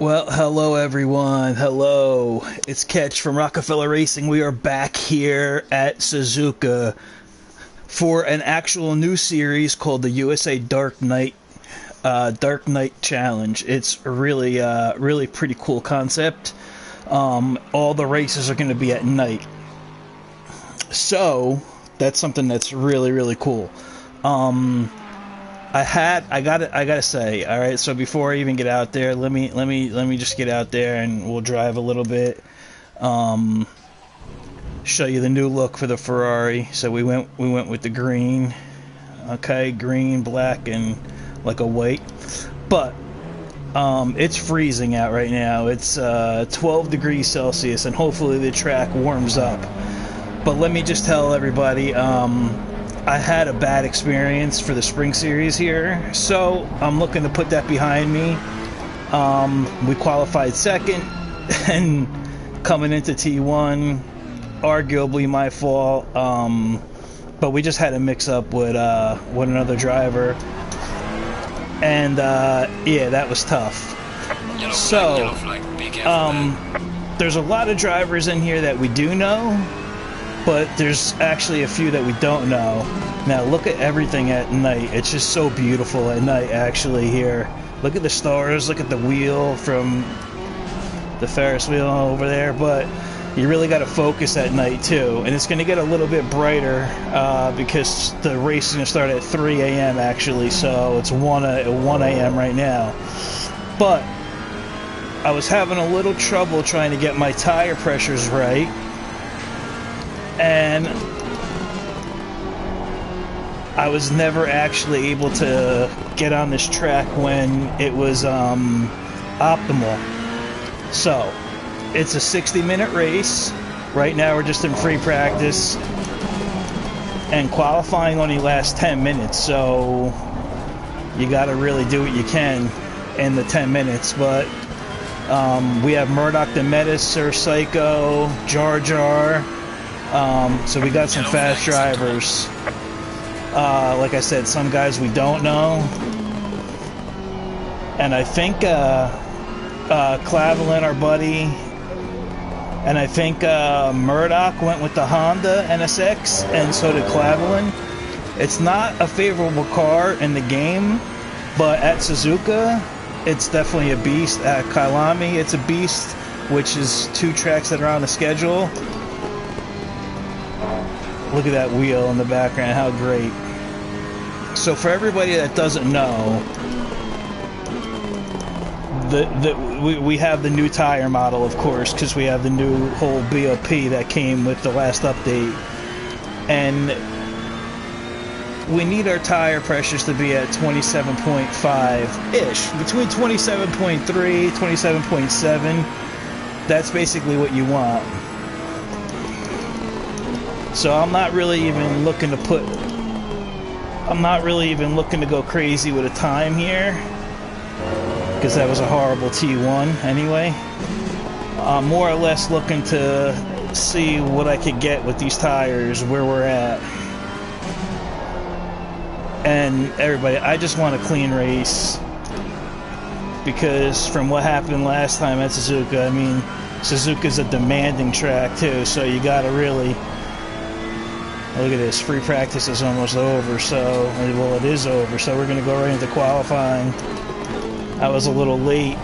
Well, hello everyone. Hello. It's Ketch from Rockefeller Racing. We are back here at Suzuka for an actual new series called the USA Dark Knight Challenge. It's really pretty cool concept. All the races are going to be at night. So, that's something that's really cool. I gotta say, all right. So before I even get out there, let me just get out there and we'll drive a little bit. Show you the new look for the Ferrari. So we went with the green, okay, green, black, and like a white. But it's freezing out right now. It's 12 degrees Celsius, and hopefully the track warms up. But let me just tell everybody. I had a bad experience for the spring series here, so I'm looking to put that behind me. We qualified second, and coming into T1, arguably my fault, but we just had a mix-up with another driver, and yeah, that was tough. So, there's a lot of drivers in here that we do know, but there's actually a few that we don't know. Now look at everything at night. It's just so beautiful at night actually here. Look at the stars, look at the wheel from the Ferris wheel over there, but you really got to focus at night too. And it's going to get a little bit brighter because the race is going to start at 3 a.m. actually, so it's 1 a.m. right now. But I was having a little trouble trying to get my tire pressures right. And I was never actually able to get on this track when it was optimal. So, it's a 60-minute race. Right now we're just in free practice. And qualifying only lasts 10 minutes, so you gotta really do what you can in the 10 minutes. But we have Murdoch the Menace, Sir Psycho, Jar Jar. So we got some fast drivers. Like I said, some guys we don't know. And I think Clavelin, our buddy, and I think Murdoch went with the Honda NSX, and so did Clavelin. It's not a favorable car in the game, but at Suzuka, it's definitely a beast. At Kailami, it's a beast, which is 2 tracks that are on the schedule. Look at that wheel in the background, how great. So for everybody that doesn't know, we have the new tire model, of course, because we have the new whole BOP that came with the last update. And we need our tire pressures to be at 27.5-ish. Between 27.3, 27.7, that's basically what you want. So I'm not really even looking to go crazy with a time here, because that was a horrible T1 anyway. I'm more or less looking to see what I could get with these tires, where we're at. And everybody, I just want a clean race, because from what happened last time at Suzuka, I mean, Suzuka's a demanding track too, so you gotta really... Look at this, free practice is almost over, so, well, it is over, so we're going to go right into qualifying. I was a little late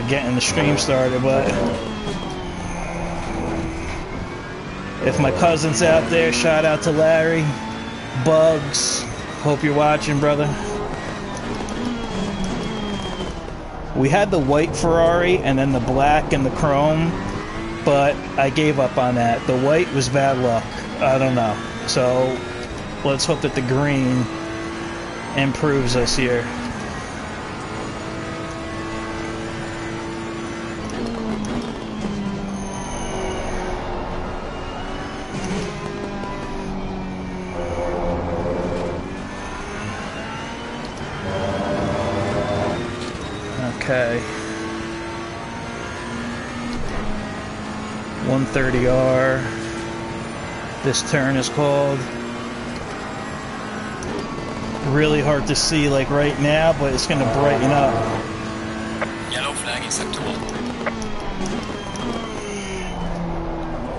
getting the stream started, but if my cousin's out there, shout out to Larry, Bugs, hope you're watching, brother. We had the white Ferrari and then the black and the chrome, but I gave up on that. The white was bad luck, I don't know. So, let's hope that the green improves us here. Okay. 130R. This turn is called. Really hard to see like right now, but it's going to brighten up. Yellow flag exactement.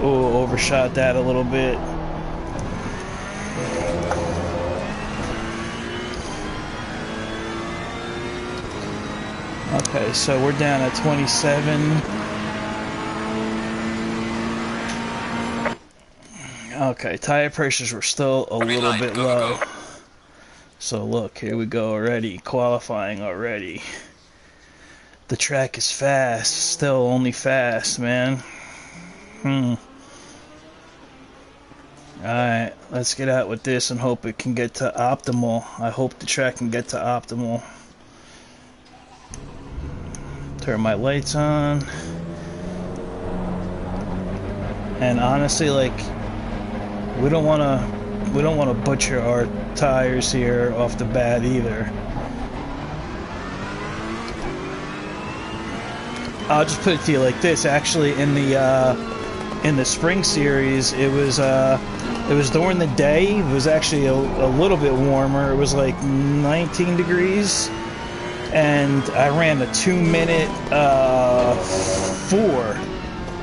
Oh, overshot that a little bit. Okay, so we're down at 27. Okay, tire pressures were still a little bit low. So look, here we go already, qualifying already. The track is fast, still only fast, man. Alright, let's get out with this and hope it can get to optimal. I hope the track can get to optimal. Turn my lights on. And honestly, like, we don't want to butcher our tires here off the bat either. I'll just put it to you like this. Actually, in the spring series, it was during the day. It was actually a little bit warmer. It was like 19 degrees, and I ran a 2-minute 4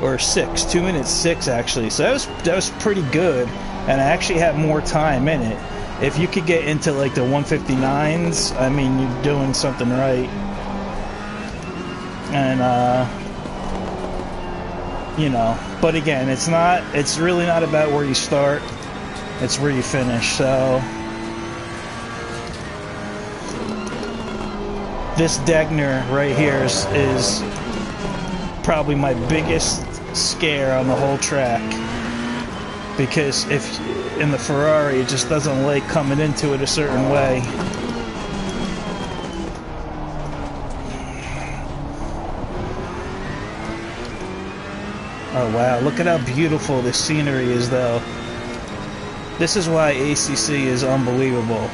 or 6, 2 minutes 6 actually. So that was pretty good, and I actually had more time in it. If you could get into like the 159s, I mean, you're doing something right. And you know, but again, it's really not about where you start, it's where you finish. So this Degner right here is probably my biggest scare on the whole track, because if in the Ferrari, it just doesn't like coming into it a certain way. Oh wow, look at how beautiful this scenery is though. This is why ACC is unbelievable.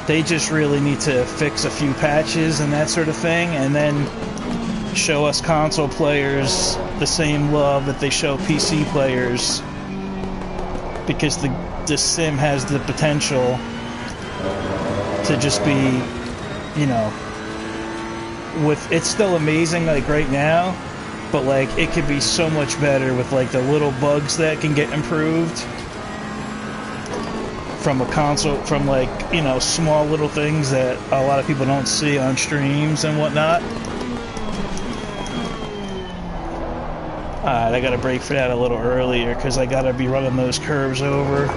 They just really need to fix a few patches and that sort of thing, and then show us console players the same love that they show PC players, because the sim has the potential to just be, you know, it's still amazing like right now, but like it could be so much better with like the little bugs that can get improved from a console, from like, you know, small little things that a lot of people don't see on streams and whatnot. Alright, I gotta brake for that a little earlier because I gotta be running those curves over.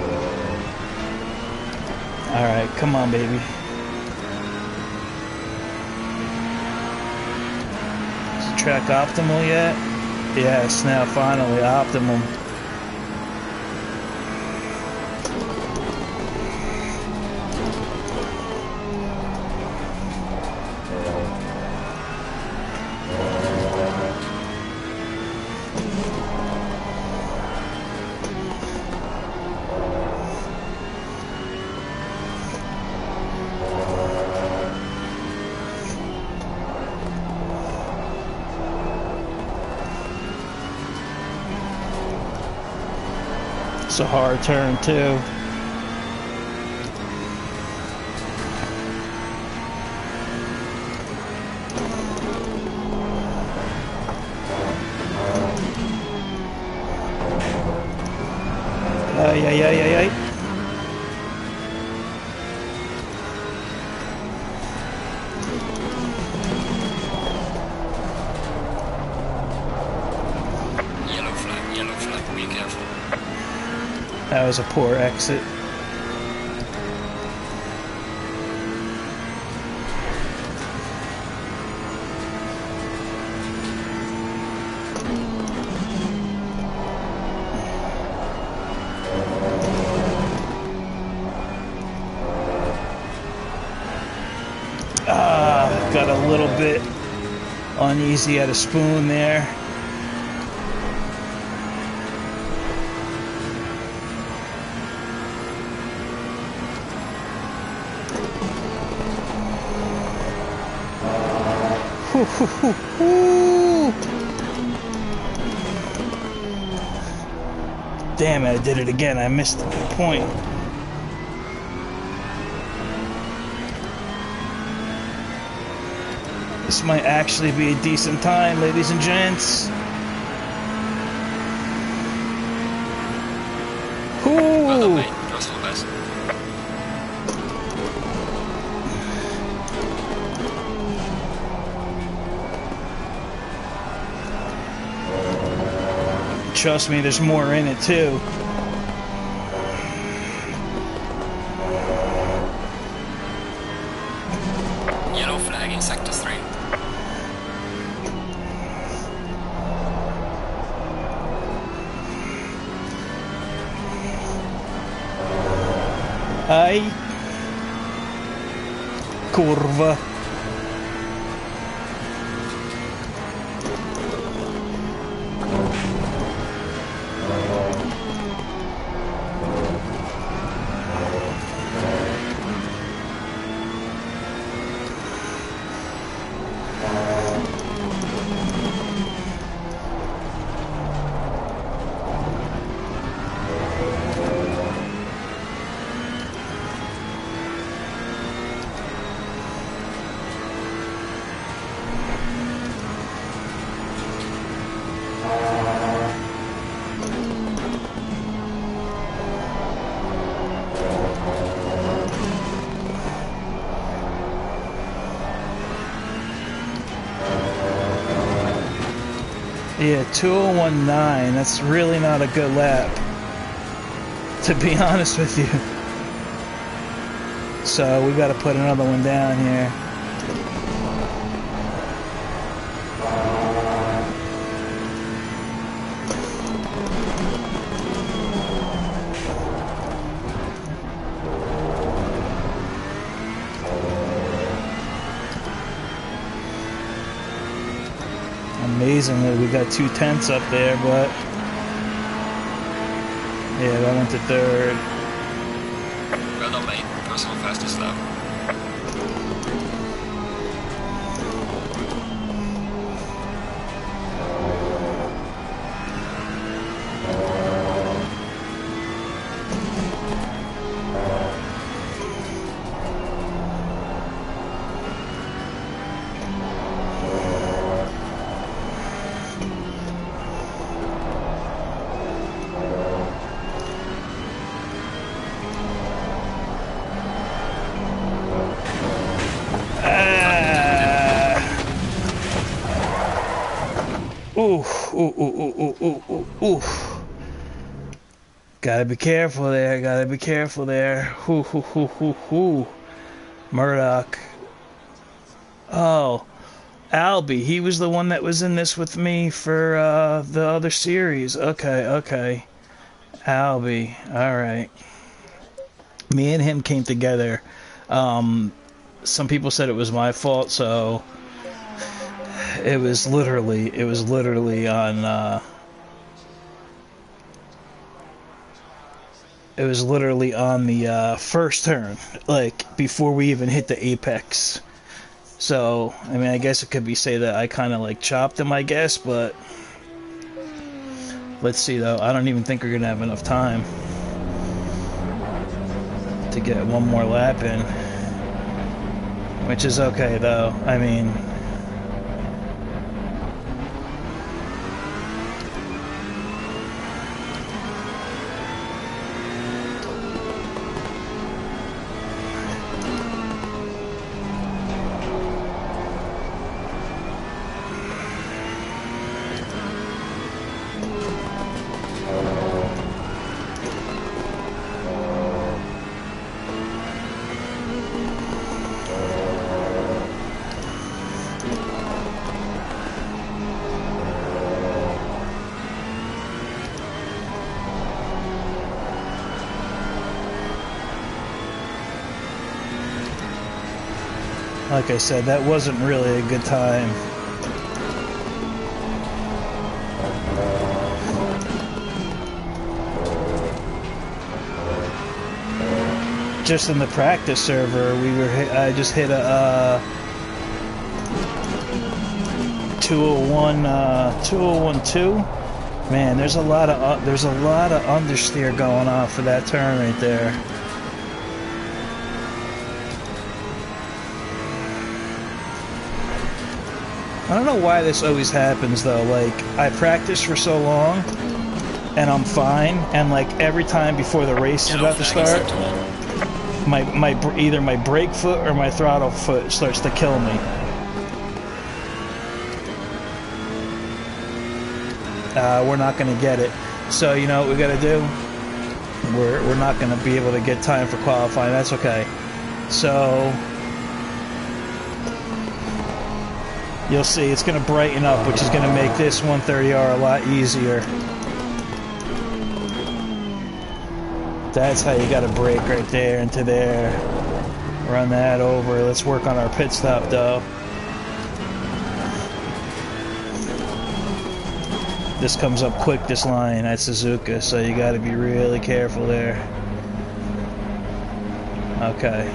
Alright, come on, baby. Is the track optimal yet? Yes, now finally optimum. It's a hard turn too. Ay. Yellow flag, be careful. That was a poor exit. Got a little bit uneasy at a spoon there. Damn it, I did it again. I missed the point. This might actually be a decent time, ladies and gents. Well done, Ooh. mate. Personal best. Trust me, there's more in it too. Yellow flag in sector 3. Ai. Curva. Yeah, 2019. That's really not a good lap, to be honest with you. So we got to put another one down here. Amazingly, we got 2/10 up there, but yeah, that went to third. Well done, mate. Personal fastest lap. Ooh, ooh, ooh, ooh, ooh, ooh, ooh, ooh. Gotta be careful there, gotta be careful there. Hoo, hoo, hoo, hoo, hoo. Murdoch. Oh, Albie, he was the one that was in this with me for the other series. Okay, okay. Albie, alright. Me and him came together. Some people said it was my fault, so it was literally on it was literally on the first turn, like before we even hit the apex. So I mean, I guess it could be say that I kind of like chopped him, I guess, but let's see though. I don't even think we're gonna have enough time to get one more lap in, which is okay though. I mean, like I said, that wasn't really a good time. Just in the practice server, I just hit a 2012. Man, there's a lot of understeer going on for that turn right there. I don't know why this always happens though. Like, I practice for so long, and I'm fine, and like every time before the race is about to start, either my brake foot or my throttle foot starts to kill me. We're not gonna get it. So you know what we gotta do? We're not gonna be able to get time for qualifying. That's okay. So you'll see it's going to brighten up, which is going to make this 130R a lot easier. That's how you got to brake right there into there. Run that over. Let's work on our pit stop, though. This comes up quick, this line at Suzuka, so you got to be really careful there. Okay.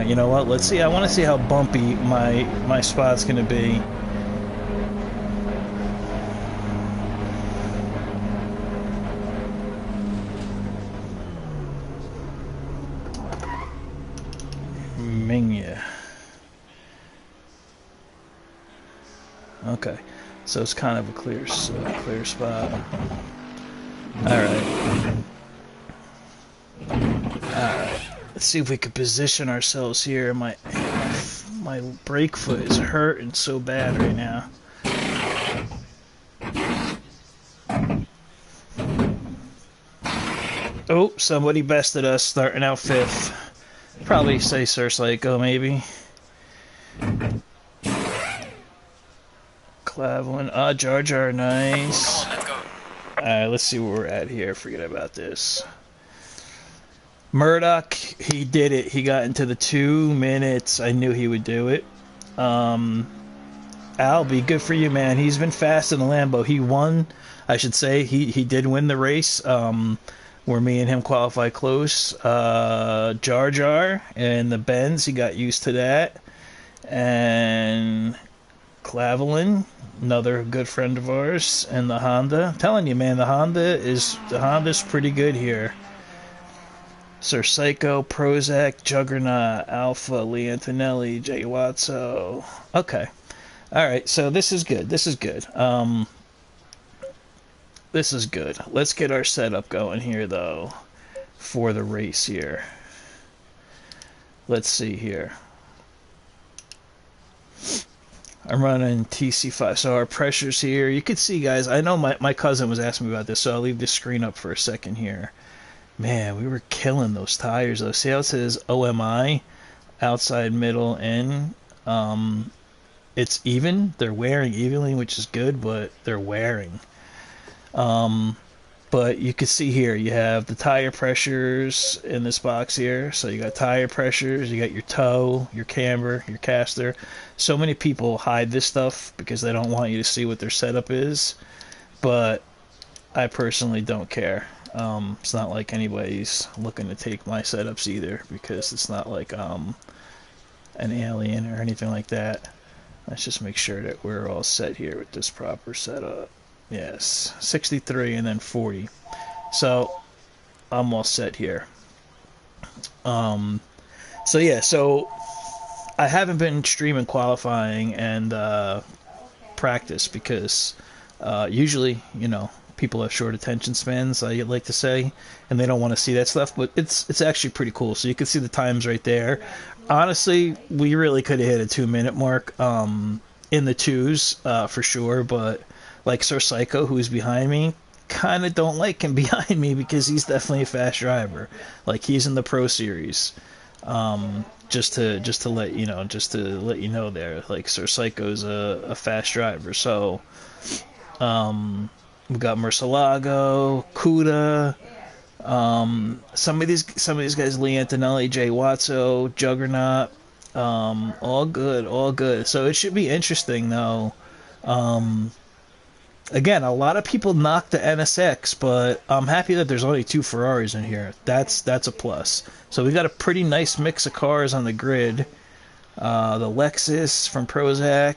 You know what? Let's see. I want to see how bumpy my spot's going to be. Mingya. Okay, so it's kind of a clear spot. All right. Let's see if we could position ourselves here. My brake foot is hurting so bad right now. Oh, somebody bested us, starting out 5th. Probably say Sir Psycho, maybe. Clavelin. Jar Jar, nice. Alright, let's see where we're at here. Forget about this. Murdoch, he did it. He got into the 2 minutes. I knew he would do it. Albie, good for you, man. He's been fast in the Lambo. He won, I should say. He did win the race. Where me and him qualified close. Jar Jar and the Benz, he got used to that. And Clavelin, another good friend of ours, and the Honda. I'm telling you, man, the Honda's pretty good here. Sir Psycho, Prozac, Juggernaut, Alpha, Lee Antonelli, Jay Watso. Okay. Alright, so this is good. This is good. This is good. Let's get our setup going here, though, for the race here. Let's see here. I'm running TC5, so our pressure's here. You can see, guys, I know my cousin was asking me about this, so I'll leave the screen up for a second here. Man, we were killing those tires, though. See how it says OMI, outside, middle, in? It's even. They're wearing evenly, which is good, but they're wearing. But you can see here, you have the tire pressures in this box here. So you got tire pressures, you got your toe, your camber, your caster. So many people hide this stuff because they don't want you to see what their setup is. But I personally don't care. It's not like anybody's looking to take my setups either, because it's not like an alien or anything like that. Let's just make sure that we're all set here with this proper setup. Yes, 63 and then 40. So I'm all set here. So yeah, so I haven't been streaming qualifying and practice because usually, you know, people have short attention spans, I like to say, and they don't want to see that stuff, but it's actually pretty cool. So you can see the times right there. Honestly, we really could have hit a 2-minute mark in the 2s for sure, but like Sir Psycho, who's behind me, kind of don't like him behind me because he's definitely a fast driver. Like, he's in the Pro Series. Just to let you know there, like, Sir Psycho's a fast driver. So we got Murcielago, Cuda, some of these guys, Lee Antonelli, Jay Watso, Juggernaut, all good. So it should be interesting though. Again, a lot of people knock the NSX, but I'm happy that there's only 2 Ferraris in here. That's a plus. So we got a pretty nice mix of cars on the grid. The Lexus from Prozac,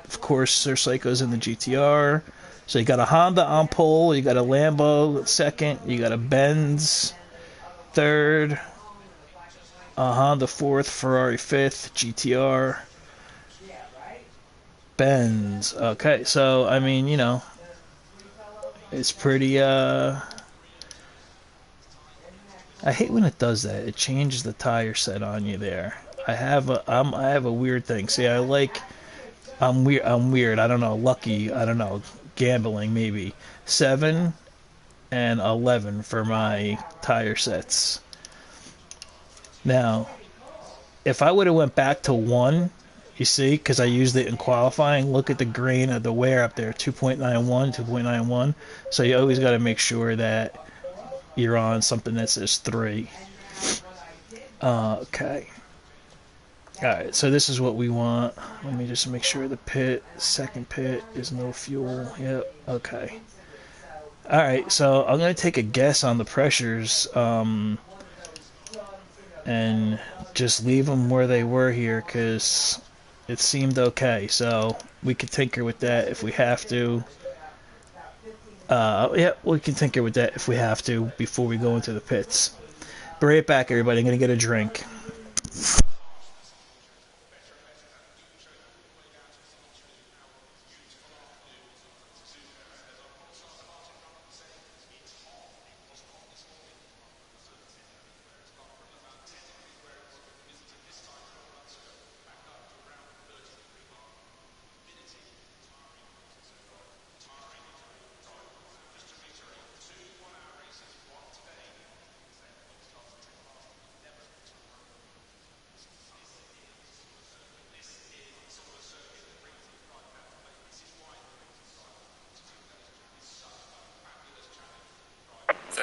of course, Sir Psycho's in the GTR. So you got a Honda on pole, you got a Lambo second, you got a Benz third, The fourth, Ferrari fifth, GTR, Benz. Okay, so I mean, you know, it's pretty. I hate when it does that. It changes the tire set on you there. I have a weird thing. See, I'm weird. I'm weird. I don't know. Lucky. I don't know. Gambling maybe. 7 and 11 for my tire sets. Now, if I would have went back to 1, you see, because I used it in qualifying, look at the grain of the wear up there, 2.91, 2.91. So you always got to make sure that you're on something that says 3. Okay. Alright, so this is what we want. Let me just make sure the second pit is no fuel. Yep, okay. Alright, so I'm going to take a guess on the pressures and just leave them where they were here because it seemed okay. So we could tinker with that if we have to. Yeah, we can tinker with that if we have to before we go into the pits. Be right back, everybody. I'm going to get a drink.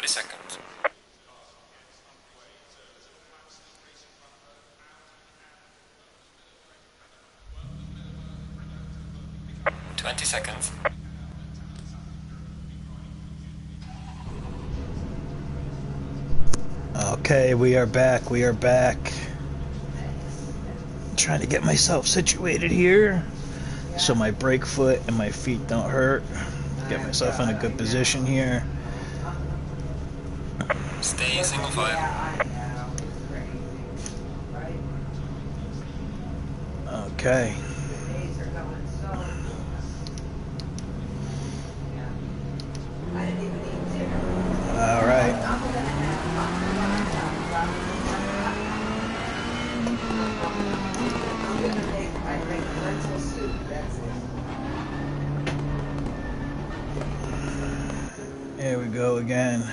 Seconds. 20 seconds. Okay, we are back. We are back. I'm trying to get myself situated here so my brake foot and my feet don't hurt. Get myself in a good position here. Stay single file. Okay. All right. Here we go again.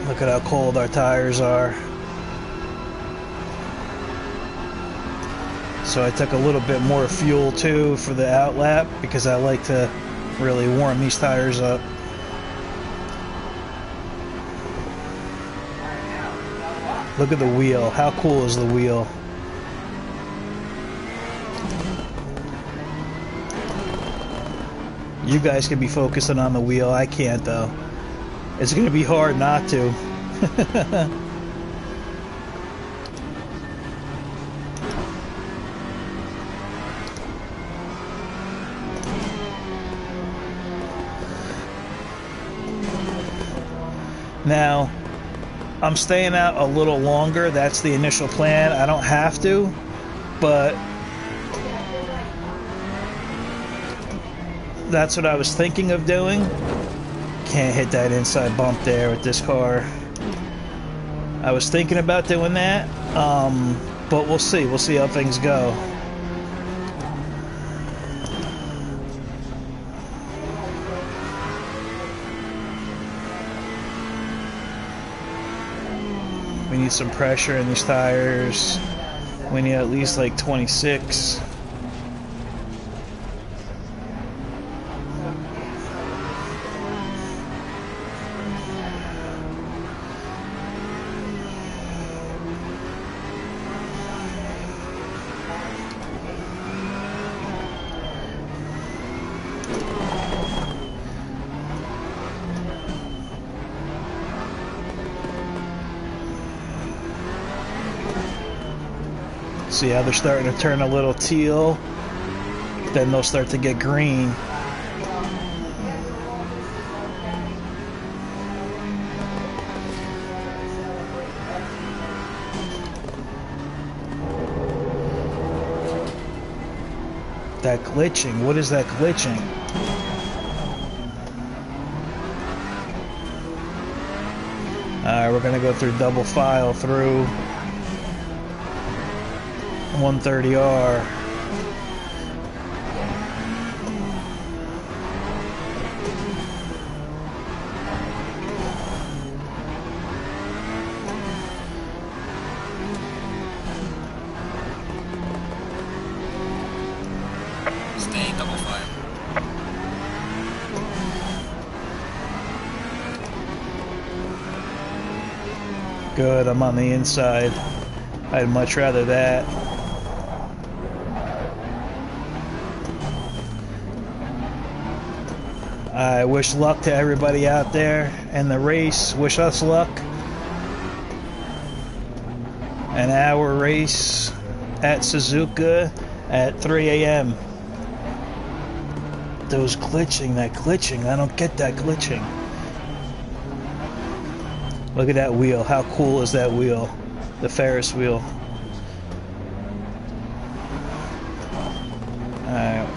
Look at how cold our tires are. So I took a little bit more fuel too for the outlap because I like to really warm these tires up. Look at the wheel. How cool is the wheel? You guys can be focusing on the wheel. I can't though. It's going to be hard not to. Now, I'm staying out a little longer. That's the initial plan. I don't have to, but that's what I was thinking of doing. Can't hit that inside bump there with this car. I was thinking about doing that, but we'll see. We'll see how things go. We need some pressure in these tires. We need at least like 26. See how they're starting to turn a little teal? Then they'll start to get green. That glitching. What is that glitching? Alright, we're gonna go through double file through 130R. Stay in double file. Good, I'm on the inside. I'd much rather that. I wish luck to everybody out there in the race. Wish us luck. An hour race at Suzuka at 3 a.m. Those glitching, that glitching. I don't get that glitching. Look at that wheel. How cool is that wheel? The Ferris wheel. Alright.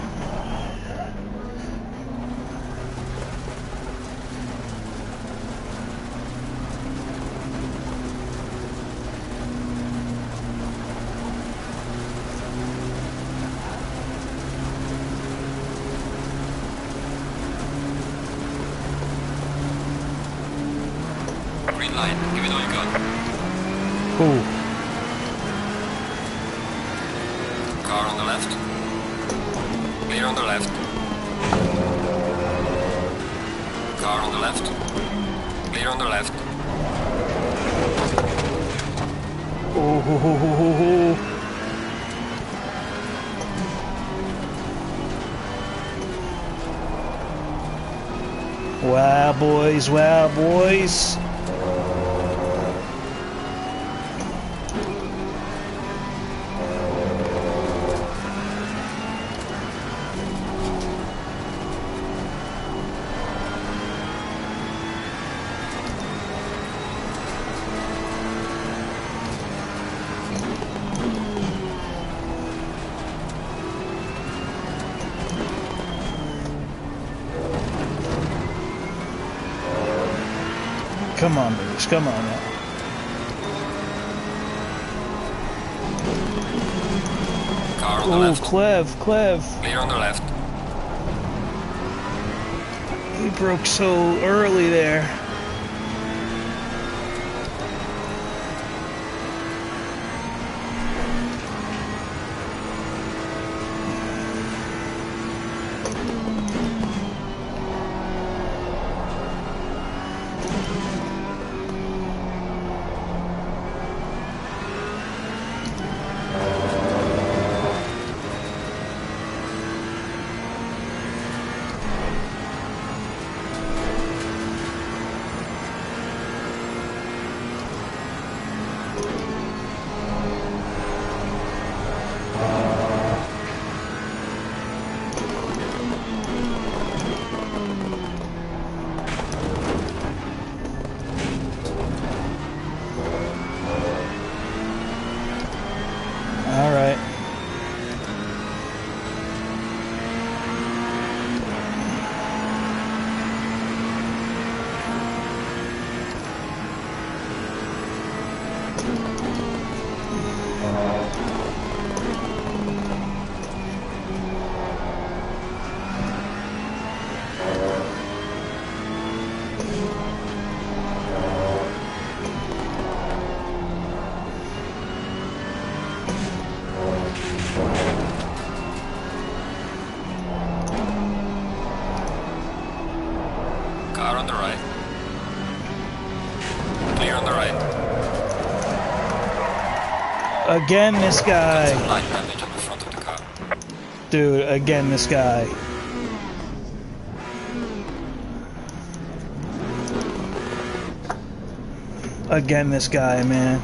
Green line, give it all you got. Cool. Car on the left. Clear on the left. Car on the left. Clear on the left. Oh, ho, ho, ho, ho, ho. Wow, boys, wow, boys. Come on, boys, come on now. Car on the Oh, left. Clev. Clear on the left. He broke so early there. All right. Car on the right. Clear on the right. Again, this guy. Some light damage on the front of the car. Dude, again, this guy. Again, this guy, man.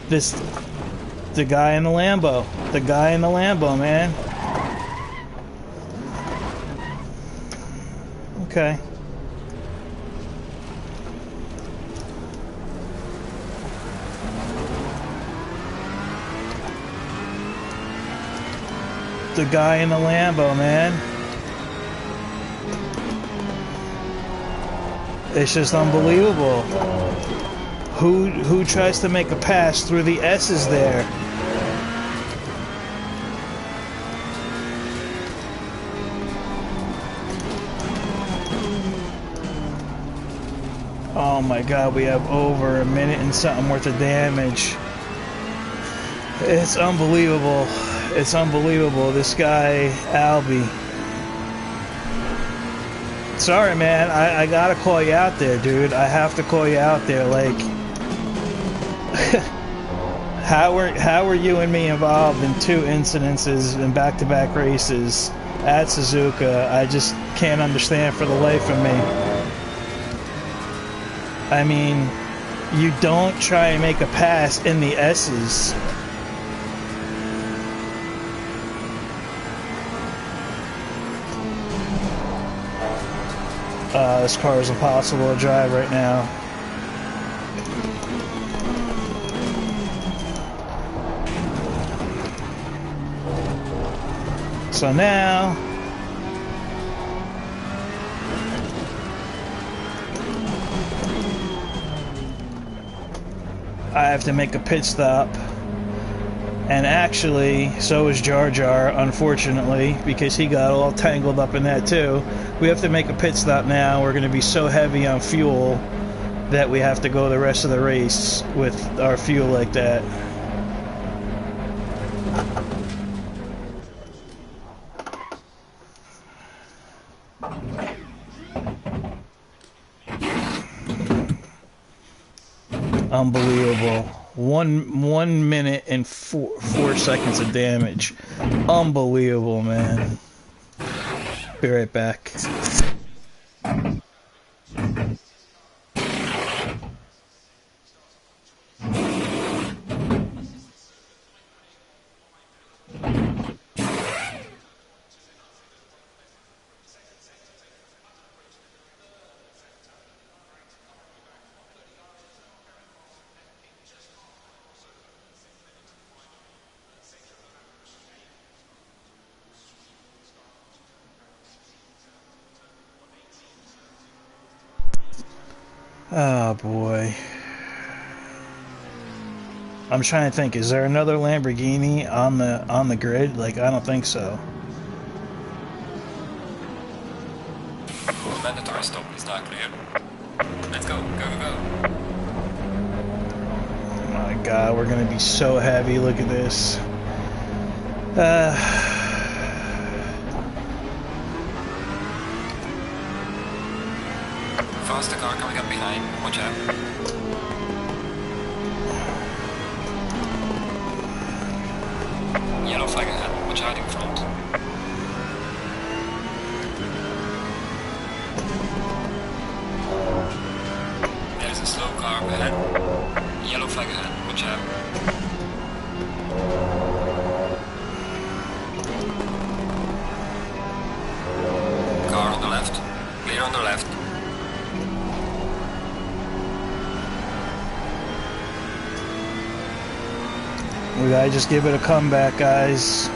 The guy in the Lambo. The guy in the Lambo, man. Okay. the guy in the Lambo, man. It's just unbelievable. Who tries to make a pass through the S's there? Oh my God, we have over a minute and something worth of damage. It's unbelievable. It's unbelievable. This guy, Albie. Sorry, man. I gotta call you out there, dude. I have to call you out there. Like, how are you and me involved in 2 incidences in back-to-back races at Suzuka? I just can't understand for the life of me. I mean, you don't try and make a pass in the S's. This car is impossible to drive right now. So now I have to make a pit stop. And actually, so is Jar Jar, unfortunately, because he got all tangled up in that too. We have to make a pit stop now. We're going to be so heavy on fuel that we have to go the rest of the race with our fuel like that. Unbelievable. One minute and four seconds of damage. Unbelievable, man. Be right back. Oh boy. I'm trying to think, is there another Lamborghini on the grid? Like, I don't think so. Mandatory stop is not clear. Let's go, go, go, go. Oh my God, we're gonna be so heavy. Look at this. Faster car coming up behind. Watch out. Yellow flag ahead. Watch out in front. There's a slow car up ahead. Yellow flag ahead. Watch out. Car on the left. Clear on the left. We gotta just give it a comeback, guys.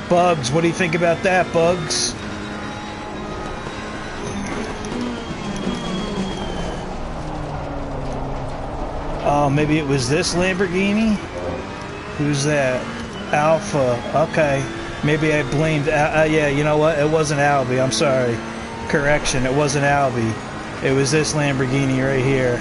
Bugs, what do you think about that, Bugs? Oh, maybe it was this Lamborghini? Who's that? Alpha. Okay. Maybe I blamed... yeah, you know what? It wasn't Albie. I'm sorry. Correction, it wasn't Albie. It was this Lamborghini right here.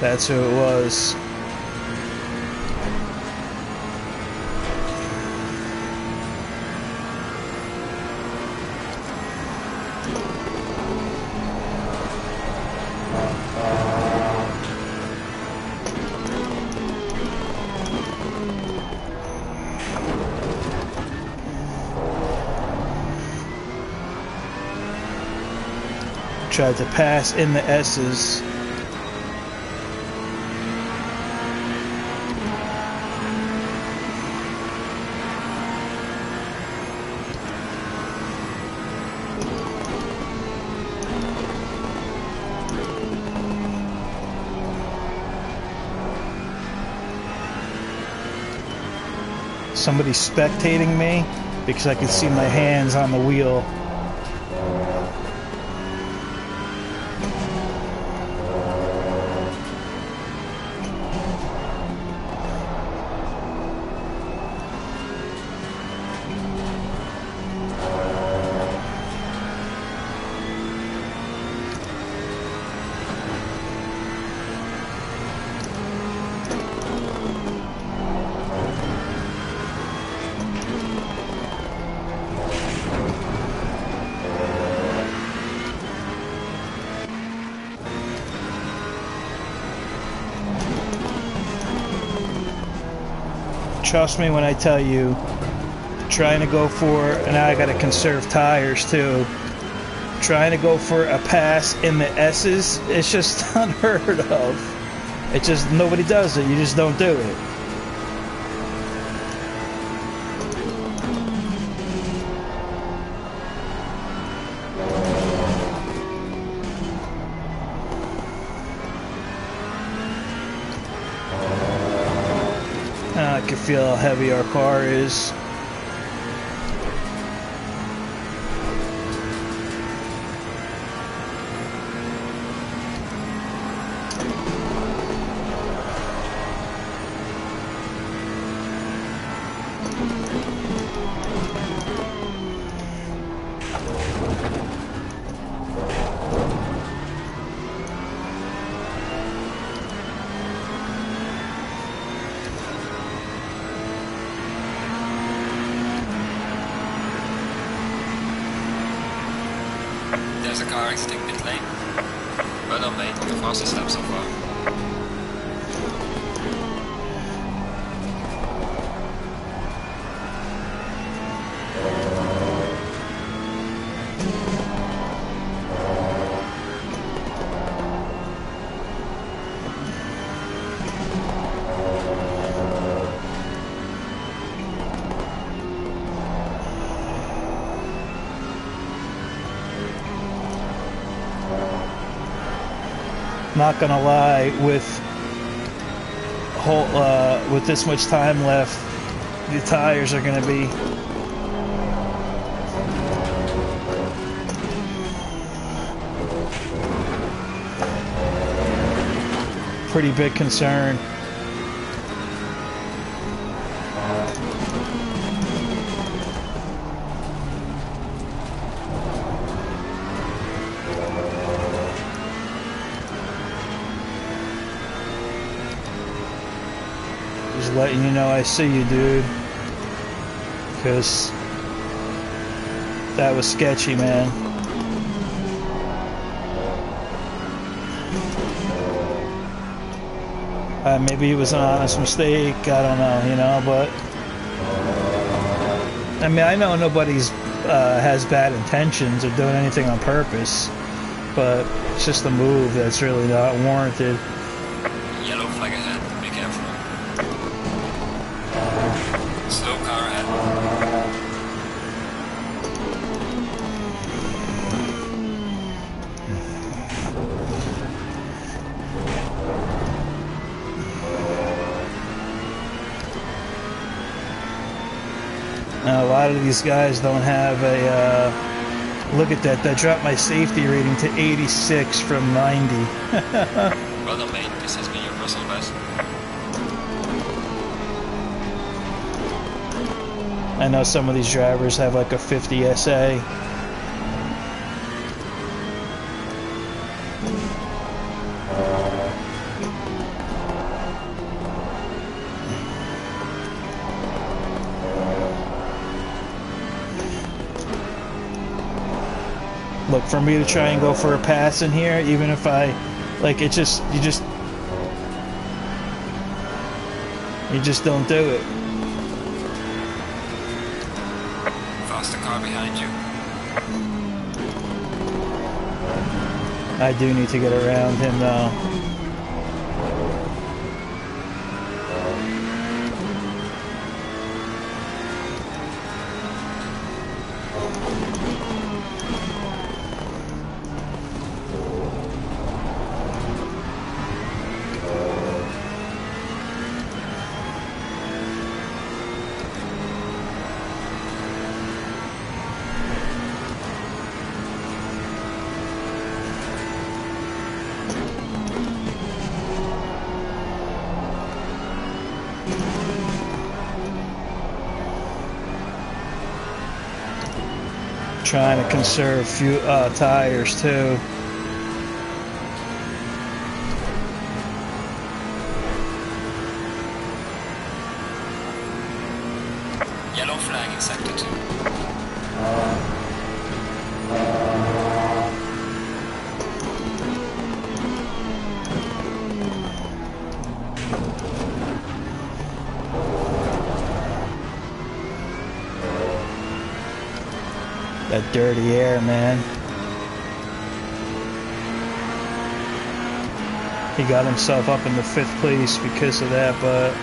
That's who it was. tried to pass in the S's. Somebody's spectating me because I can see my hands on the wheel. Trust me when I tell you, trying to go for, and I gotta conserve tires too, trying to go for a pass in the S's, it's just unheard of. It just, nobody does it, you just don't do it. I can feel how heavy our car is. There's a car exiting pit lane. Well done, mate. Your fastest lap so far. Not gonna lie, with this much time left, the tires are gonna be pretty big concern. Just letting you know I see you, dude. Because that was sketchy, man. Maybe it was an honest mistake, I don't know, you know, but I mean, I know nobody's has bad intentions or doing anything on purpose, but it's just a move that's really not warranted. Yellow flag ahead, be careful. Slow car ahead. Now, a lot of these guys don't have a, look at that, that dropped my safety rating to 86 from 90. Well done, mate. This has been your personal best. I know some of these drivers have like a 50 SA. Look, for me to try and go for a pass in here, even if I, like, it just, you just don't do it. Faster car behind you. I do need to get around him though. Trying to conserve few tires too. Yellow flag in sector 2. That dirty air, man. He got himself up in the 5th place because of that, but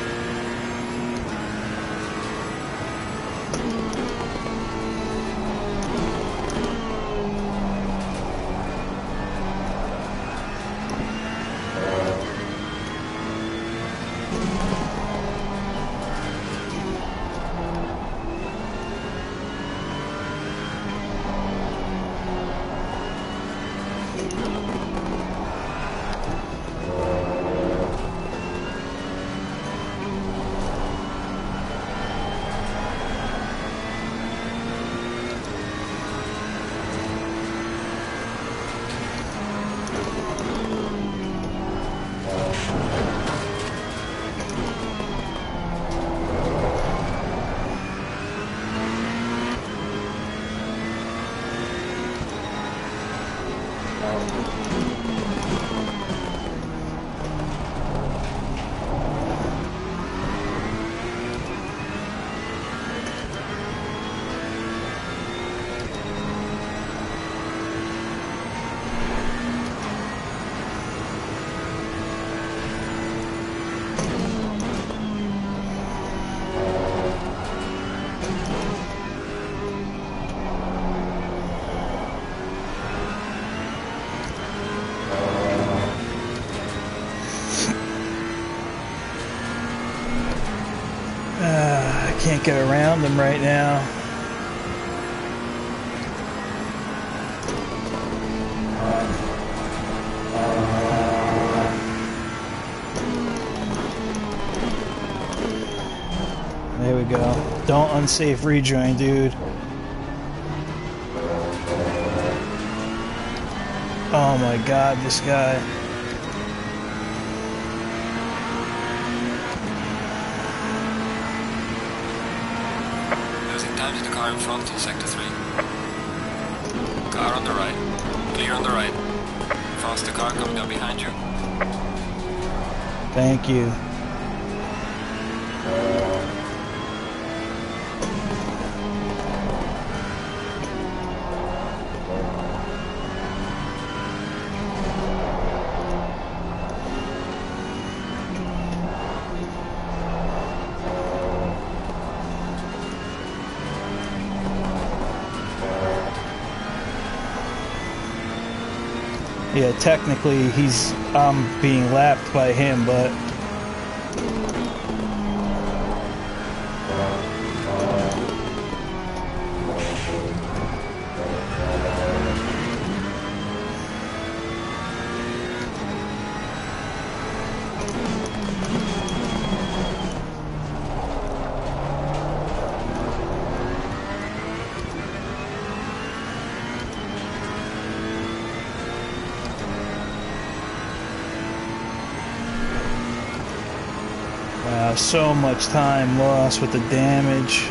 I can't get around them right now. There we go. Don't unsafe rejoin, dude. Oh my god, this guy. Losing time to the car in front in sector 3. Car on the right. Clear on the right. Faster car coming up behind you. Thank you. Yeah, technically I'm being lapped by him, but so much time lost with the damage.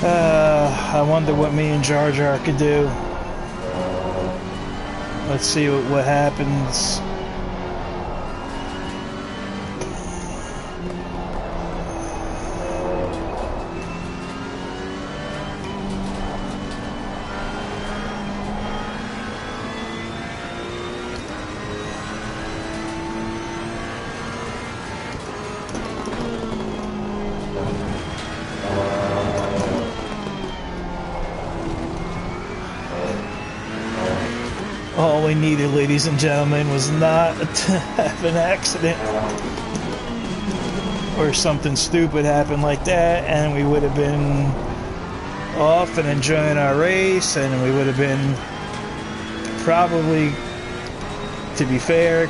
I wonder what me and Jar Jar could do. Let's see what happens. All we needed, ladies and gentlemen, was not to have an accident or something stupid happen like that, and we would have been off and enjoying our race, and we would have been probably, to be fair,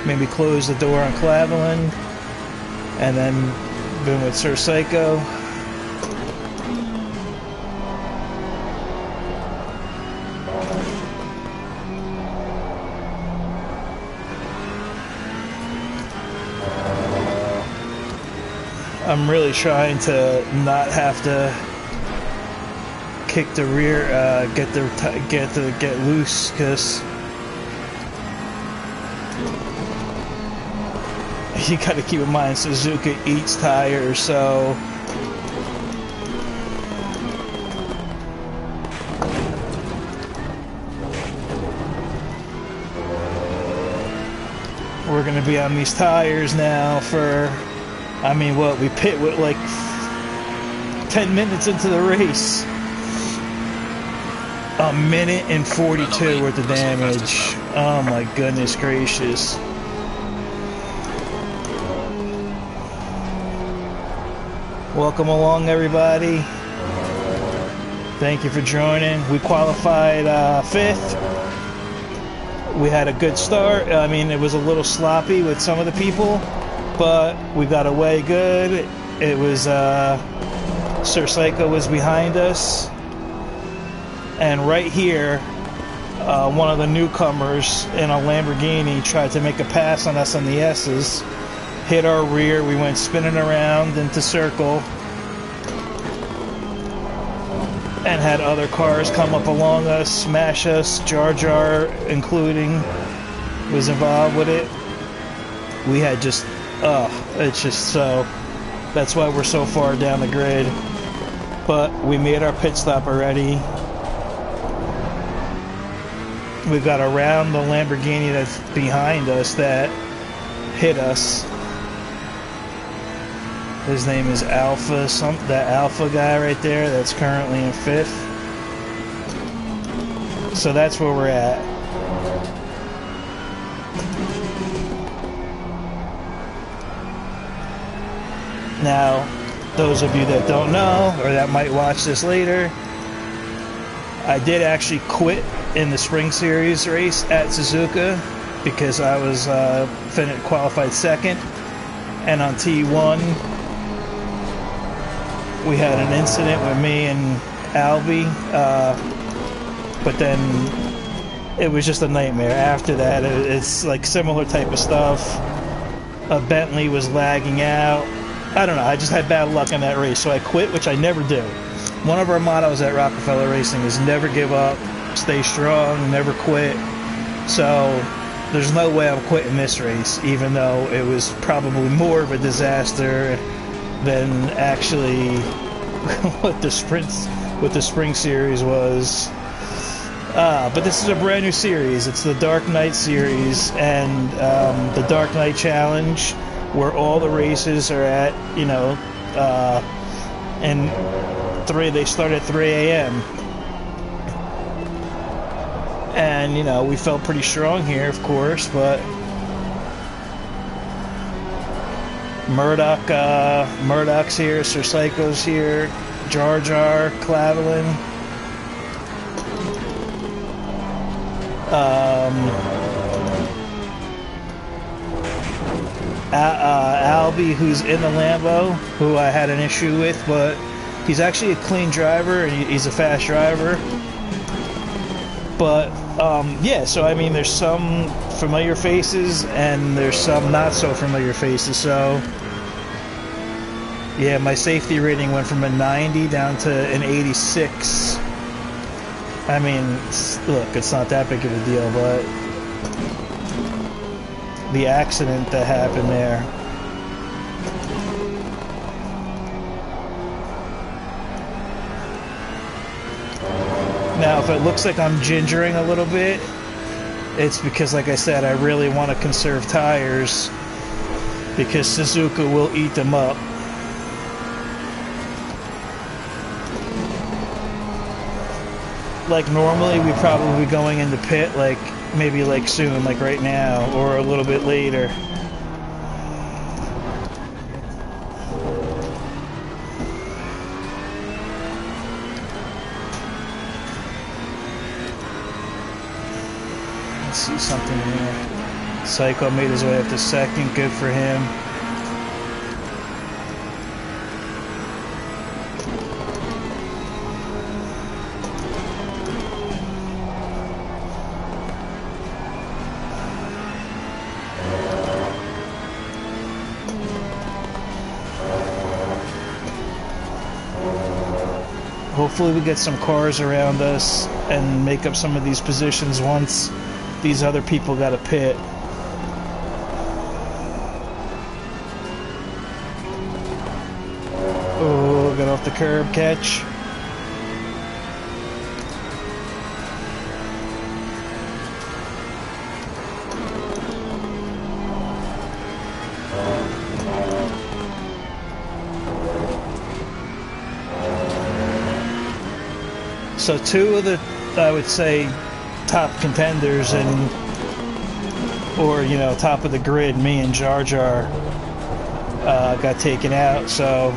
maybe close the door on Clavelin and then been with Sir Psycho. I'm really trying to not have to kick the rear, get loose, because you got to keep in mind Suzuka eats tires, so we're gonna be on these tires now for. I mean, what, we pit with like 10 minutes into the race. A minute and 42 worth of damage. Oh my goodness gracious. Welcome along, everybody. Thank you for joining. We qualified 5th. We had a good start. I mean, it was a little sloppy with some of the people, but we got away good. It was Sir Psycho was behind us, and right here one of the newcomers in a Lamborghini tried to make a pass on us on the S's, hit our rear. We went spinning around into circle and had other cars come up along us, smash us. Jar Jar including was involved with it. We had just it's just so, that's why we're so far down the grid. But we made our pit stop already. We got around the Lamborghini that's behind us that hit us. His name is Alpha, that Alpha guy right there that's currently in 5th. So that's where we're at. Now, those of you that don't know, or that might watch this later, I did actually quit in the Spring Series race at Suzuka because I was qualified 2nd, and on T1 we had an incident with me and Albie, but then it was just a nightmare. After that, it's like similar type of stuff. A Bentley was lagging out. I don't know, I just had bad luck in that race, so I quit, which I never do. One of our mottos at Rockefeller Racing is never give up, stay strong, never quit. So there's no way I'm quitting this race, even though it was probably more of a disaster than actually what the Spring Series was. But this is a brand new series. It's the Dark Knight series, and the Dark Knight Challenge, where all the races are at, you know, and they start at 3 a.m. And, you know, we felt pretty strong here, of course, but Murdoch's here, Sir Psycho's here, Jar Jar, Clavelin, Albie, who's in the Lambo, who I had an issue with, but he's actually a clean driver and he's a fast driver. But yeah, so I mean, there's some familiar faces and there's some not so familiar faces. So Yeah, my safety rating went from a 90 down to an 86. I mean, look, it's not that big of a deal, but the accident that happened there. Now, if it looks like I'm gingering a little bit, it's because, like I said, I really want to conserve tires because Suzuka will eat them up. Like, normally we'd probably be going into pit, like, maybe, like, soon, like right now, or a little bit later. Let's see something here. Psycho made his way up to second, good for him. Hopefully we get some cars around us and make up some of these positions once these other people got a pit. Oh, got off the curb, catch. So two of the, I would say, top contenders and, or, you know, top of the grid, me and Jar Jar, got taken out, so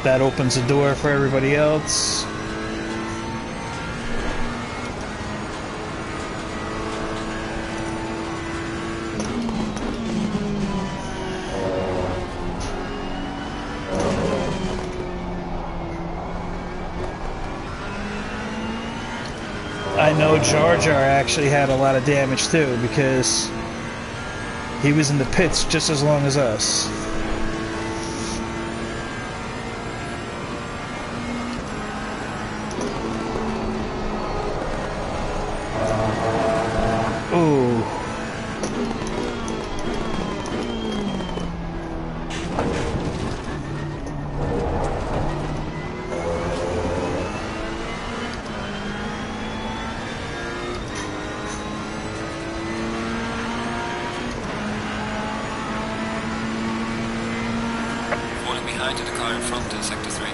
that opens the door for everybody else. I know Jar Jar actually had a lot of damage too because he was in the pits just as long as us. Ooh. Behind to the car in front in sector 3.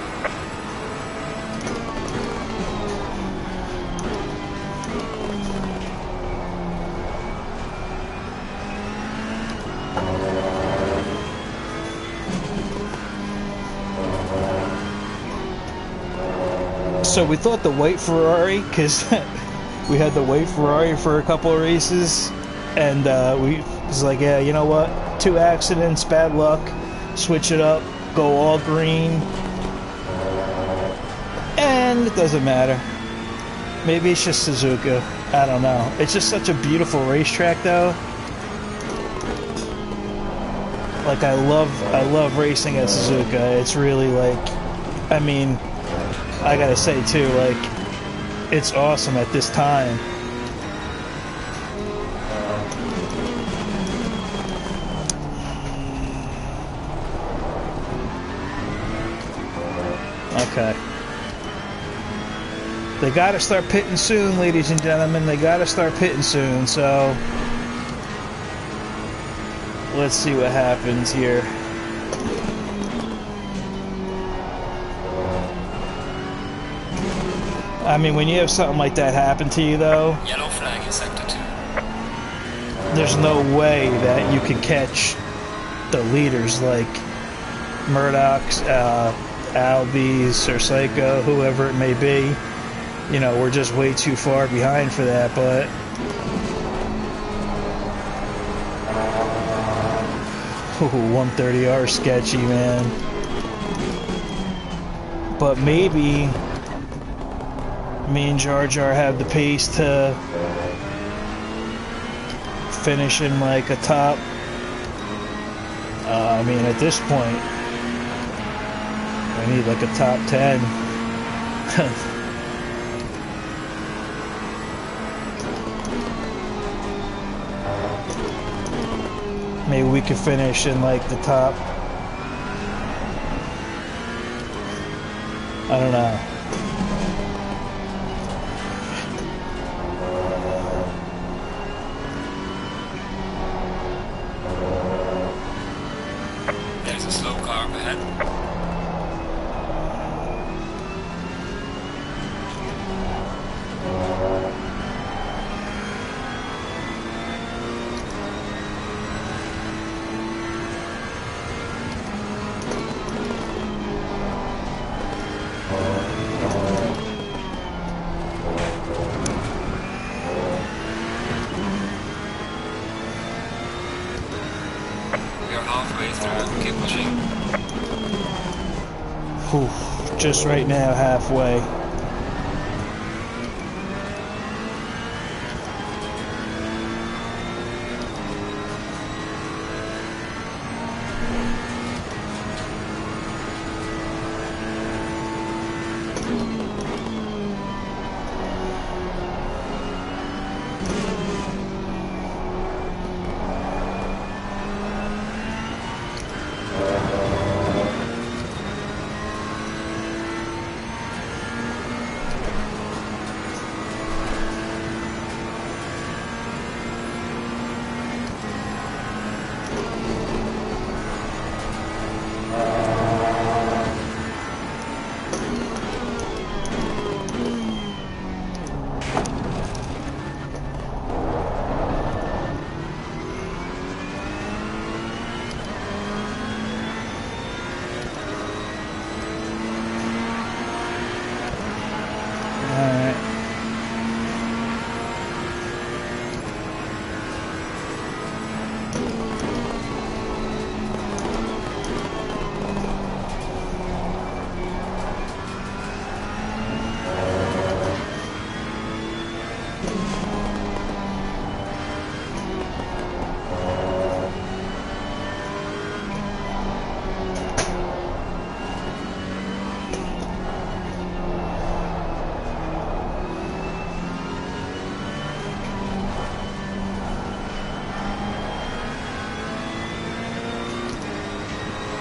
So we thought the white Ferrari, because we had the white Ferrari for a couple of races, and we was like, yeah, you know what? 2 accidents, bad luck, switch it up. Go all green, and it doesn't matter. Maybe it's just Suzuka. I don't know. It's just such a beautiful racetrack, though. Like I love racing at Suzuka. It's really like, I mean, I gotta say too, like, it's awesome at this time. Okay. They gotta start pitting soon, ladies and gentlemen. They gotta start pitting soon, so let's see what happens here. I mean, when you have something like that happen to you, though, Yellow flag in sector 2. there's no way that you can catch the leaders like Murdoch's, Albies or Psycho, whoever it may be. You know, we're just way too far behind for that, but ooh, 130R sketchy, man. But maybe me and Jar Jar have the pace to finish in like a top I mean, at this point, I need like a top 10. Maybe we could finish in like the top. I don't know. There's a slow car up ahead. Halfway through, keep pushing. Whew, just right now, halfway.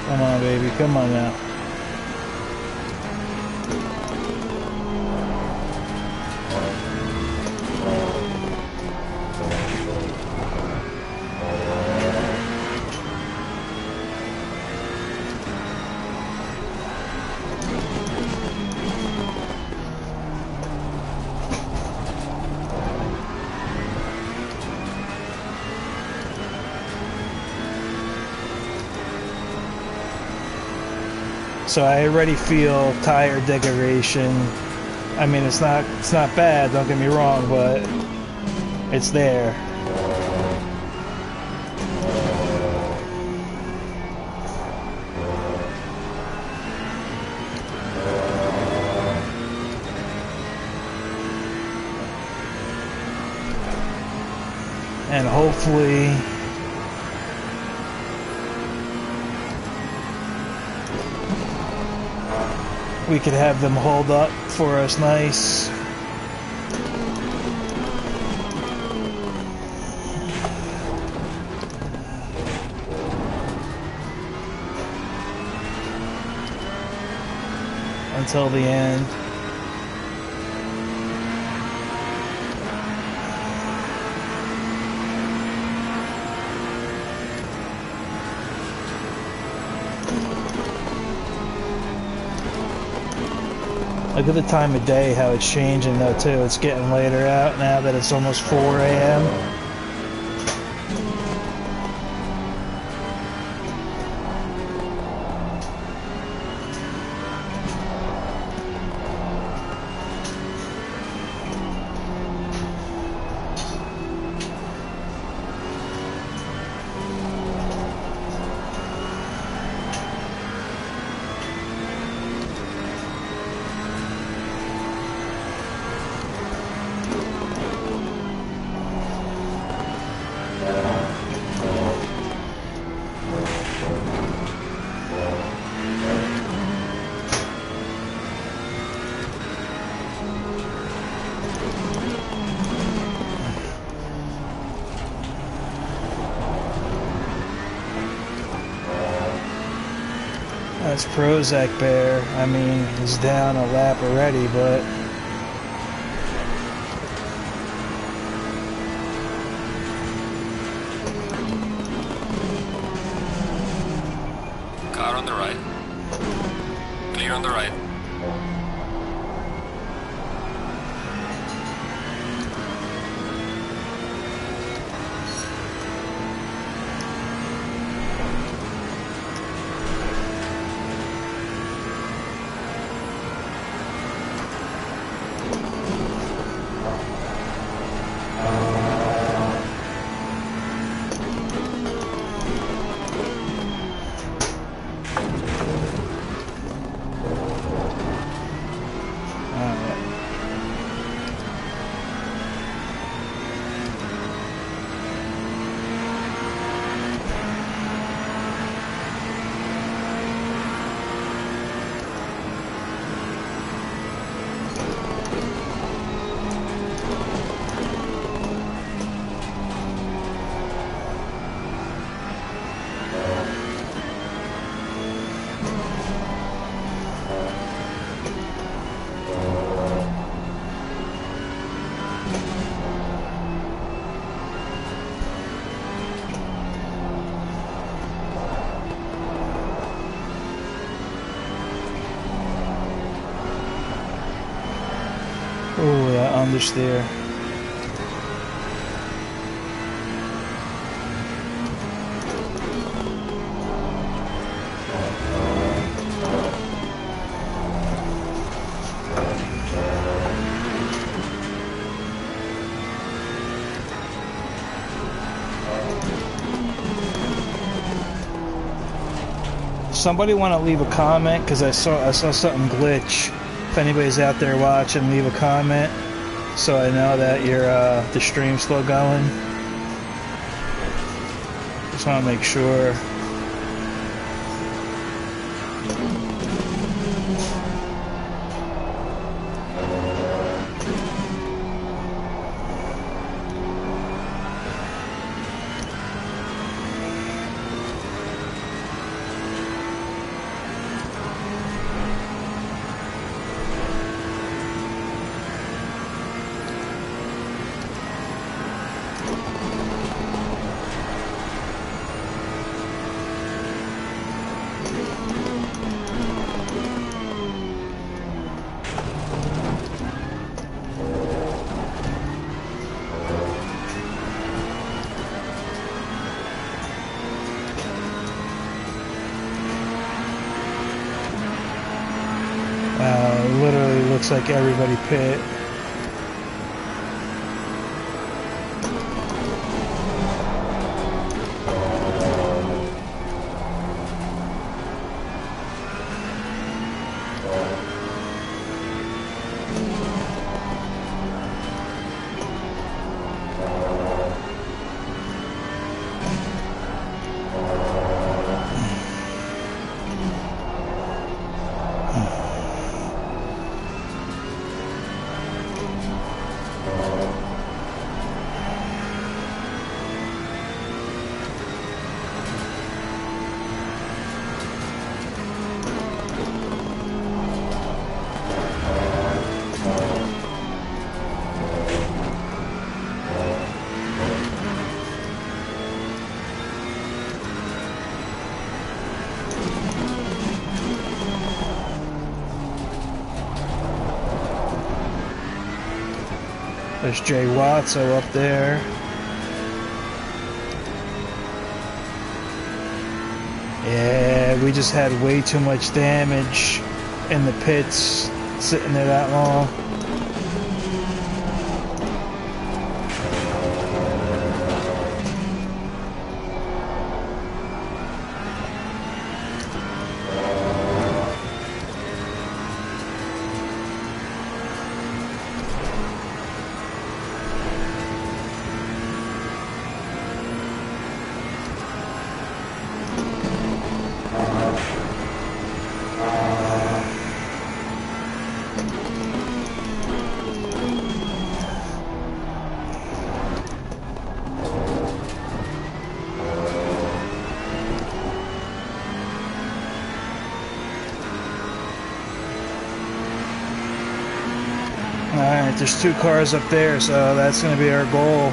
Come on, baby. Come on now. So I already feel tire degradation. I mean, it's not bad, don't get me wrong, but it's there. And hopefully we could have them hold up for us nice. Until the end. Look at the time of day, how it's changing though too. It's getting later out now that it's almost 4 a.m. That's Prozac Bear. I mean, he's down a lap already, but car on the right. Clear on the right. oh, that understeer. Somebody want to leave a comment, because I saw something glitch. If anybody's out there watching, leave a comment so I know that the stream's still going. Just want to make sure. Wow, it literally looks like everybody pit. There's Jay Watso up there. Yeah, we just had way too much damage in the pits sitting there that long. there's 2 cars up there, so that's going to be our goal.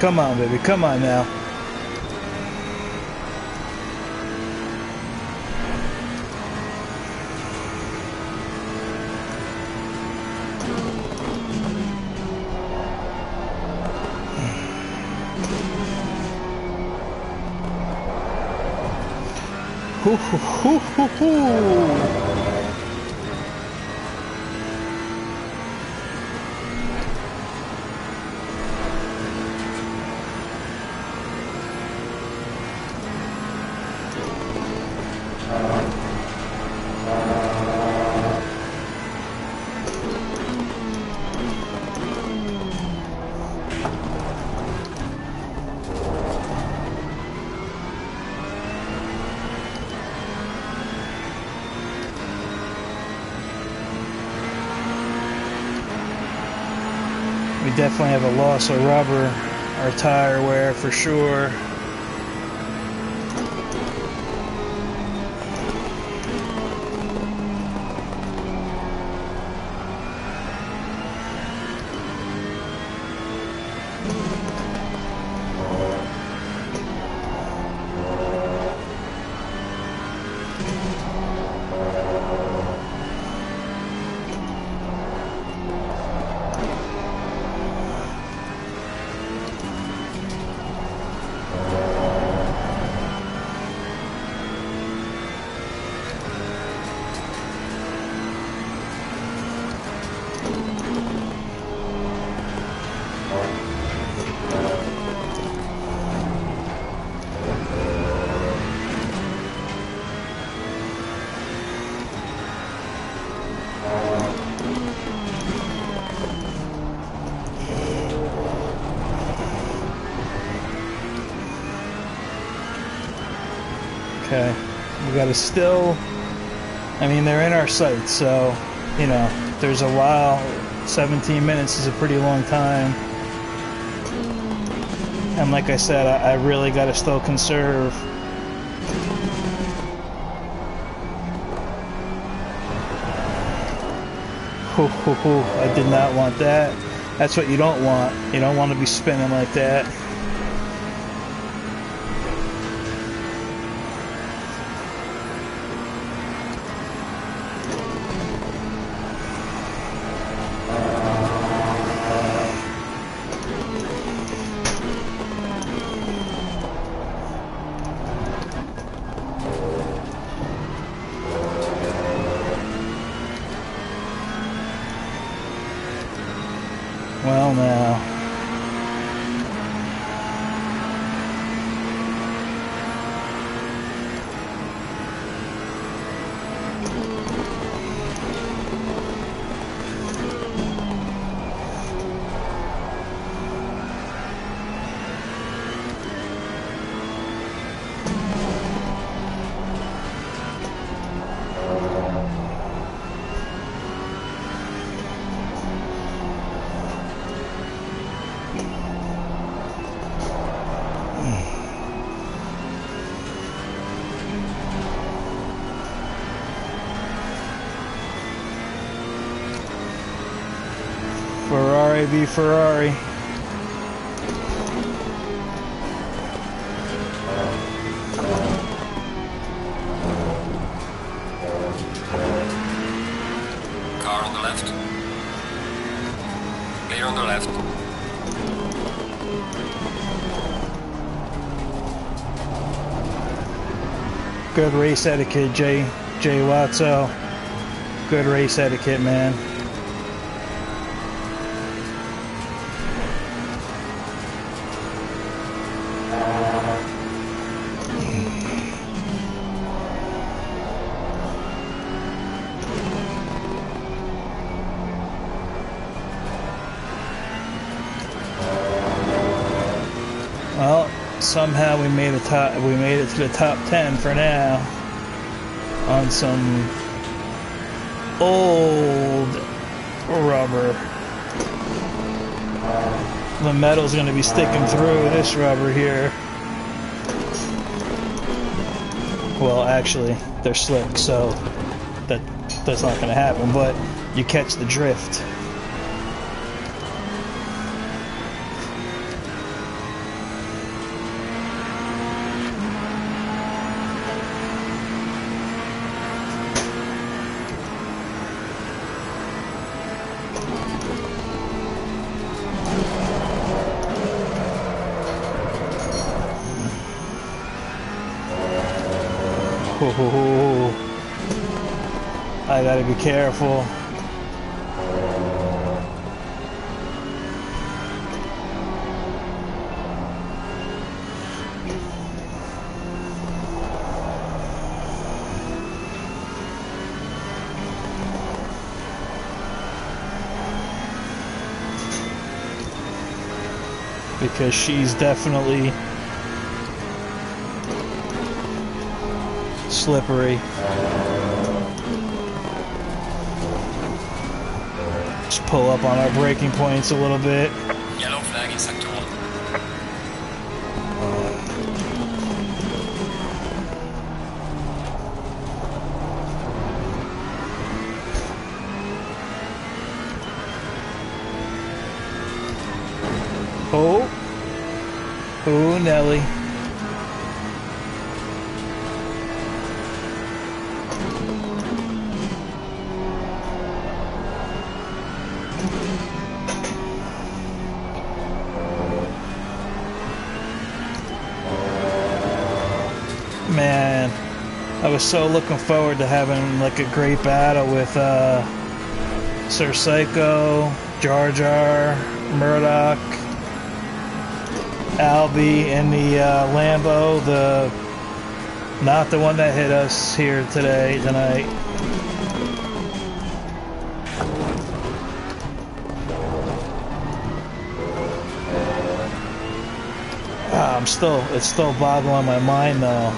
Come on, baby. Come on now. Hoo hoo hoo hoo hoo. We definitely have a loss of rubber or tire wear for sure. Okay, we gotta still, I mean, they're in our sights, so, you know, there's a while. 17 minutes is a pretty long time. And like I said, I really gotta still conserve. Hoo, hoo, hoo. I did not want that. That's what you don't want. You don't want to be spinning like that. Well, now. Ferrari v Ferrari. Car Good race etiquette, Jay Watso. Good race etiquette, man. Well, somehow we made it to the top 10 for now on some old rubber. The metal's going to be sticking through this rubber here. Well, actually, they're slick, so that's not going to happen, but you catch the drift. I gotta be careful. Because she's definitely slippery. Just pull up on our braking points a little bit. Yellow flag in sector 1. Oh, Nelly. Man, I was so looking forward to having like a great battle with Sir Psycho, Jar Jar, Murdoch, Albie, and the Lambo, not the one that hit us here tonight. It's still boggling my mind though.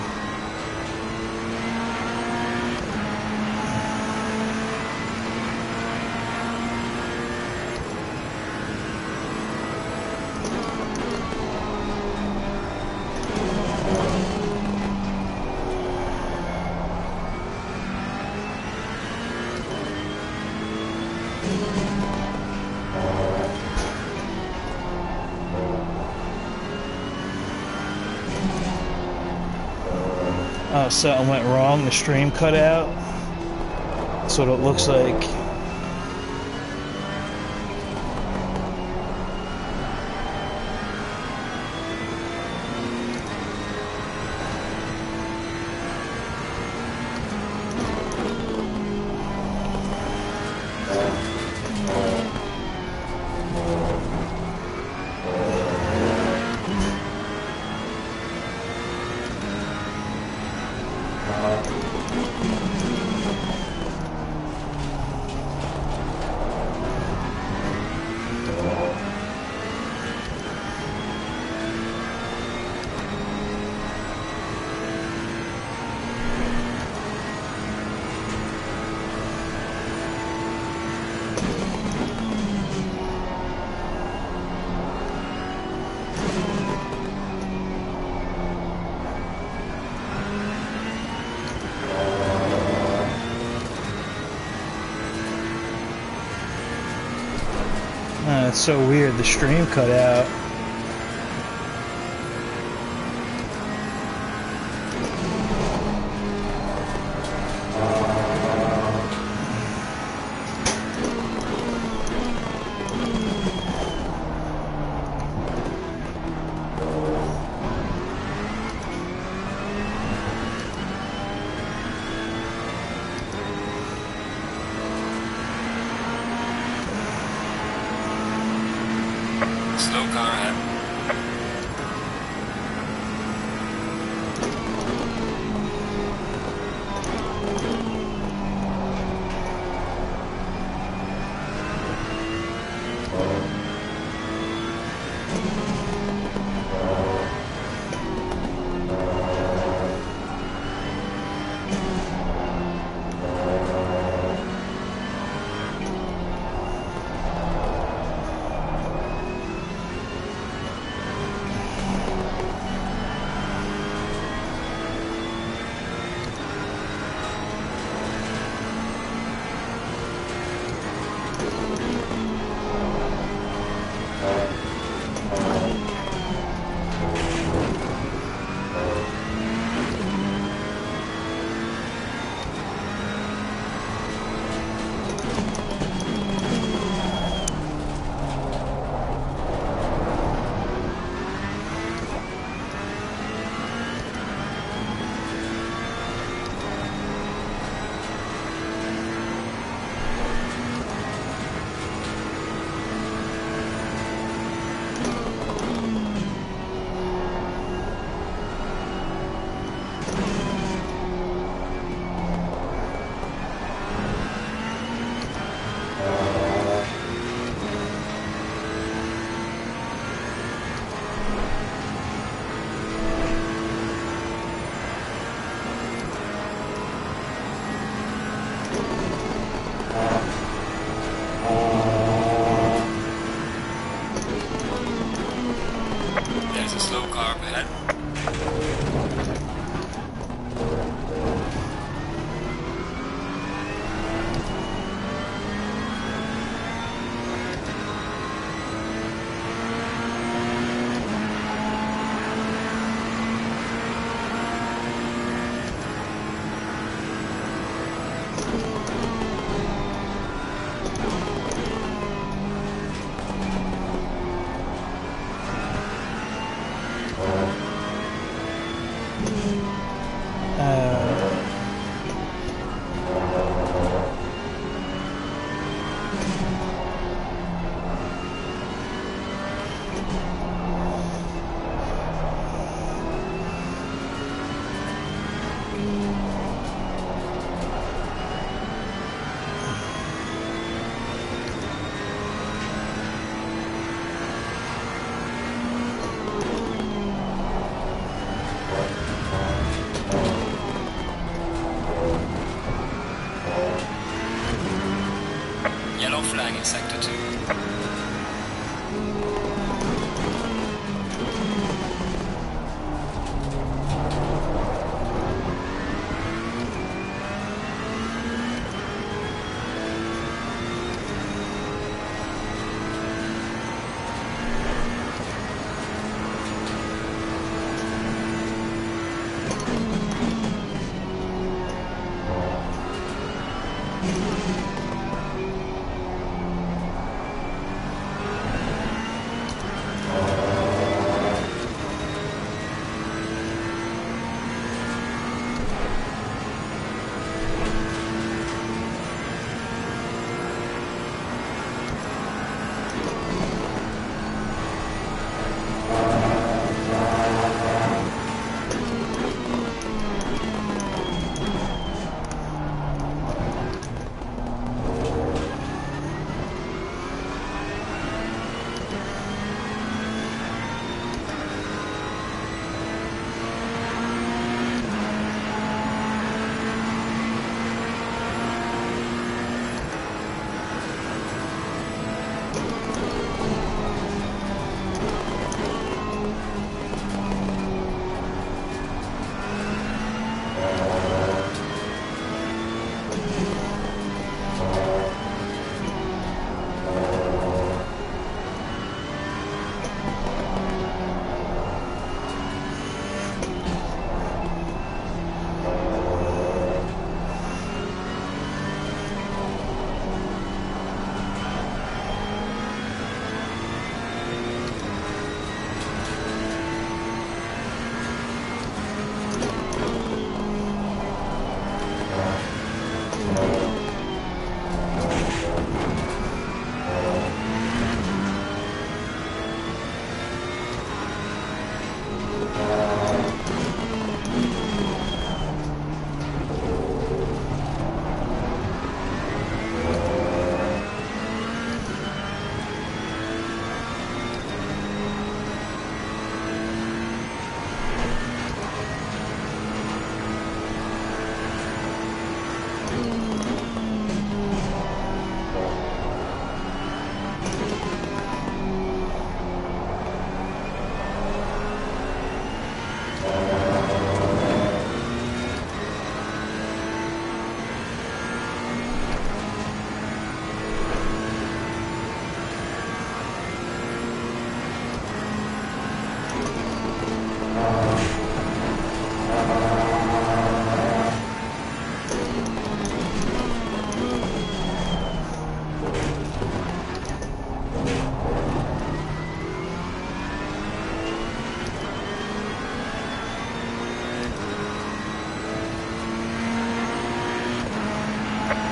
Oh, something went wrong. The stream cut out. That's what it looks like. It's so weird, the stream cut out. There's a slow car up ahead. Yellow flag in sector 2.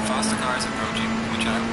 Faster cars approaching. Watch out.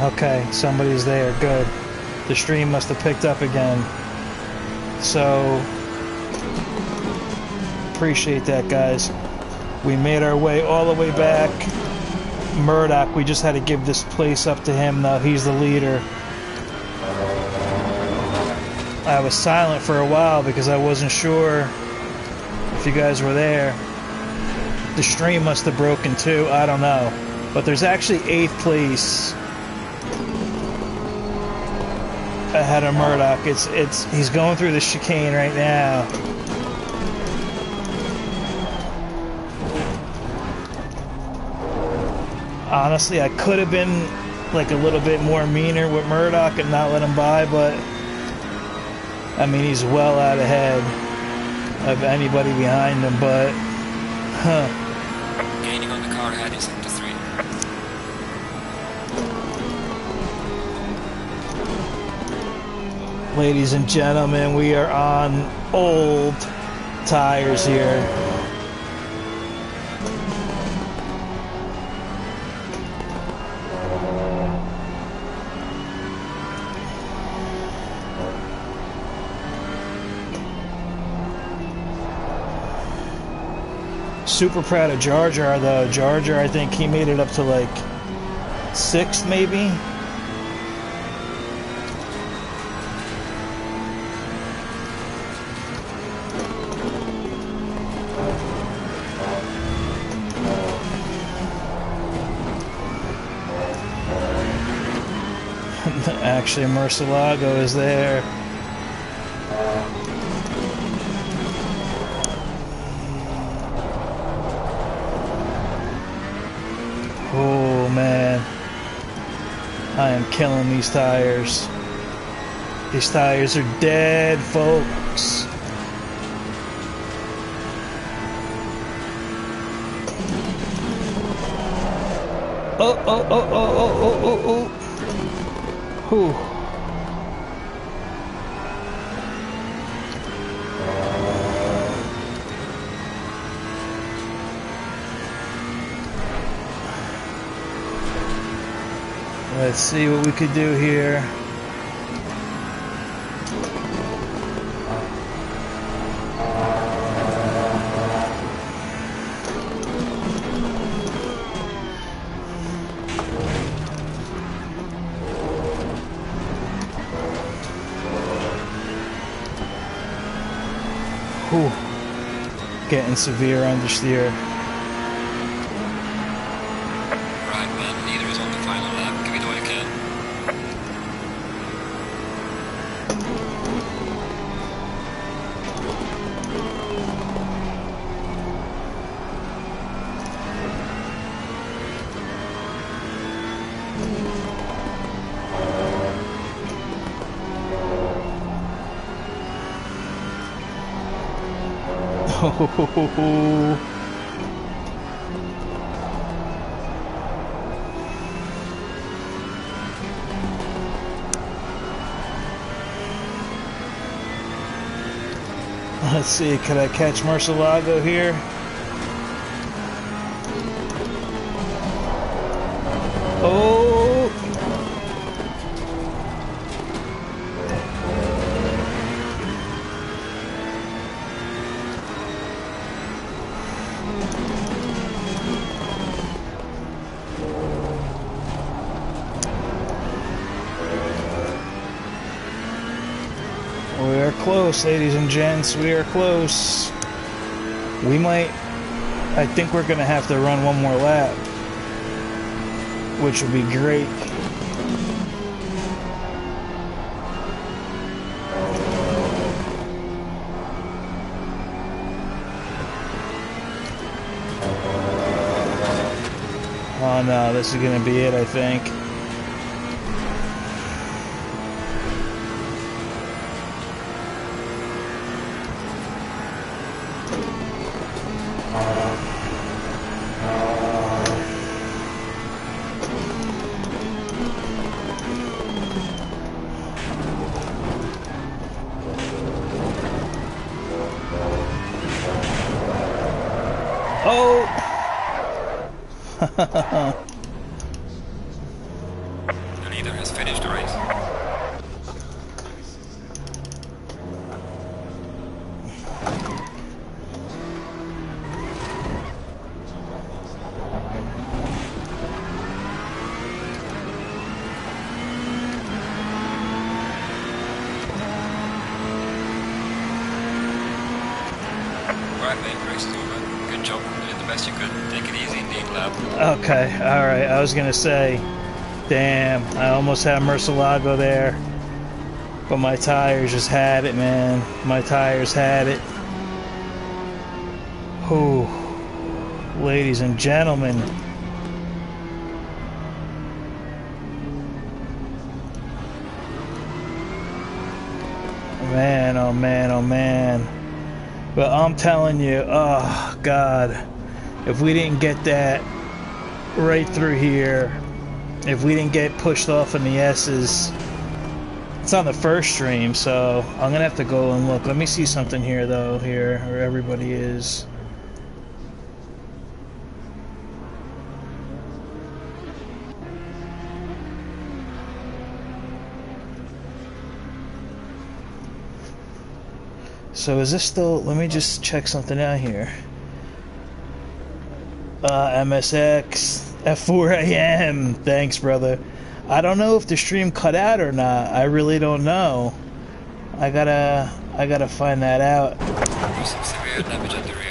Okay, somebody's there. Good. The stream must have picked up again. So, appreciate that, guys. We made our way all the way back. Murdoch, we just had to give this place up to him now. He's the leader. I was silent for a while because I wasn't sure if you guys were there. The stream must have broken too, I don't know. But there's actually 8th place ahead of Murdoch. He's going through the chicane right now. Honestly, I could have been like a little bit more meaner with Murdoch and not let him by, but I mean, he's well out ahead of anybody behind him, but Gaining on the car ahead is up to 3. Ladies and gentlemen, we are on old tires here. Super proud of Jar Jar though. Jar Jar, I think he made it up to like 6th maybe. Actually, Murcielago is there. Oh man, I am killing these tires. These tires are dead, folks. Oh, oh, oh, oh, oh, oh, oh, oh. Whew. Let's see what we could do here. Whew. Getting severe understeer. Right, man, neither is on the final lap. Give it all you can. Let's see, could I catch Murcielago here? Oh! We are close, ladies and gents. We are close. We might... I think we're going to have to run one more lap, which would be great. Oh no, this is going to be it, I think. just finished the race. Okay, alright, I was gonna say, damn, I almost had Murcielago there, but my tires just had it, man. My tires had it. Ooh, ladies and gentlemen. Man, oh man, oh man. But I'm telling you, oh God, if we didn't get that right through here, if we didn't get pushed off in the S's, it's on the first stream, so I'm gonna have to go and look. Let me see something here though, here where everybody is. So is this still, let me just check something out here. MSX at 4 a.m. Thanks, brother. I don't know if the stream cut out or not. I really don't know. I gotta find that out.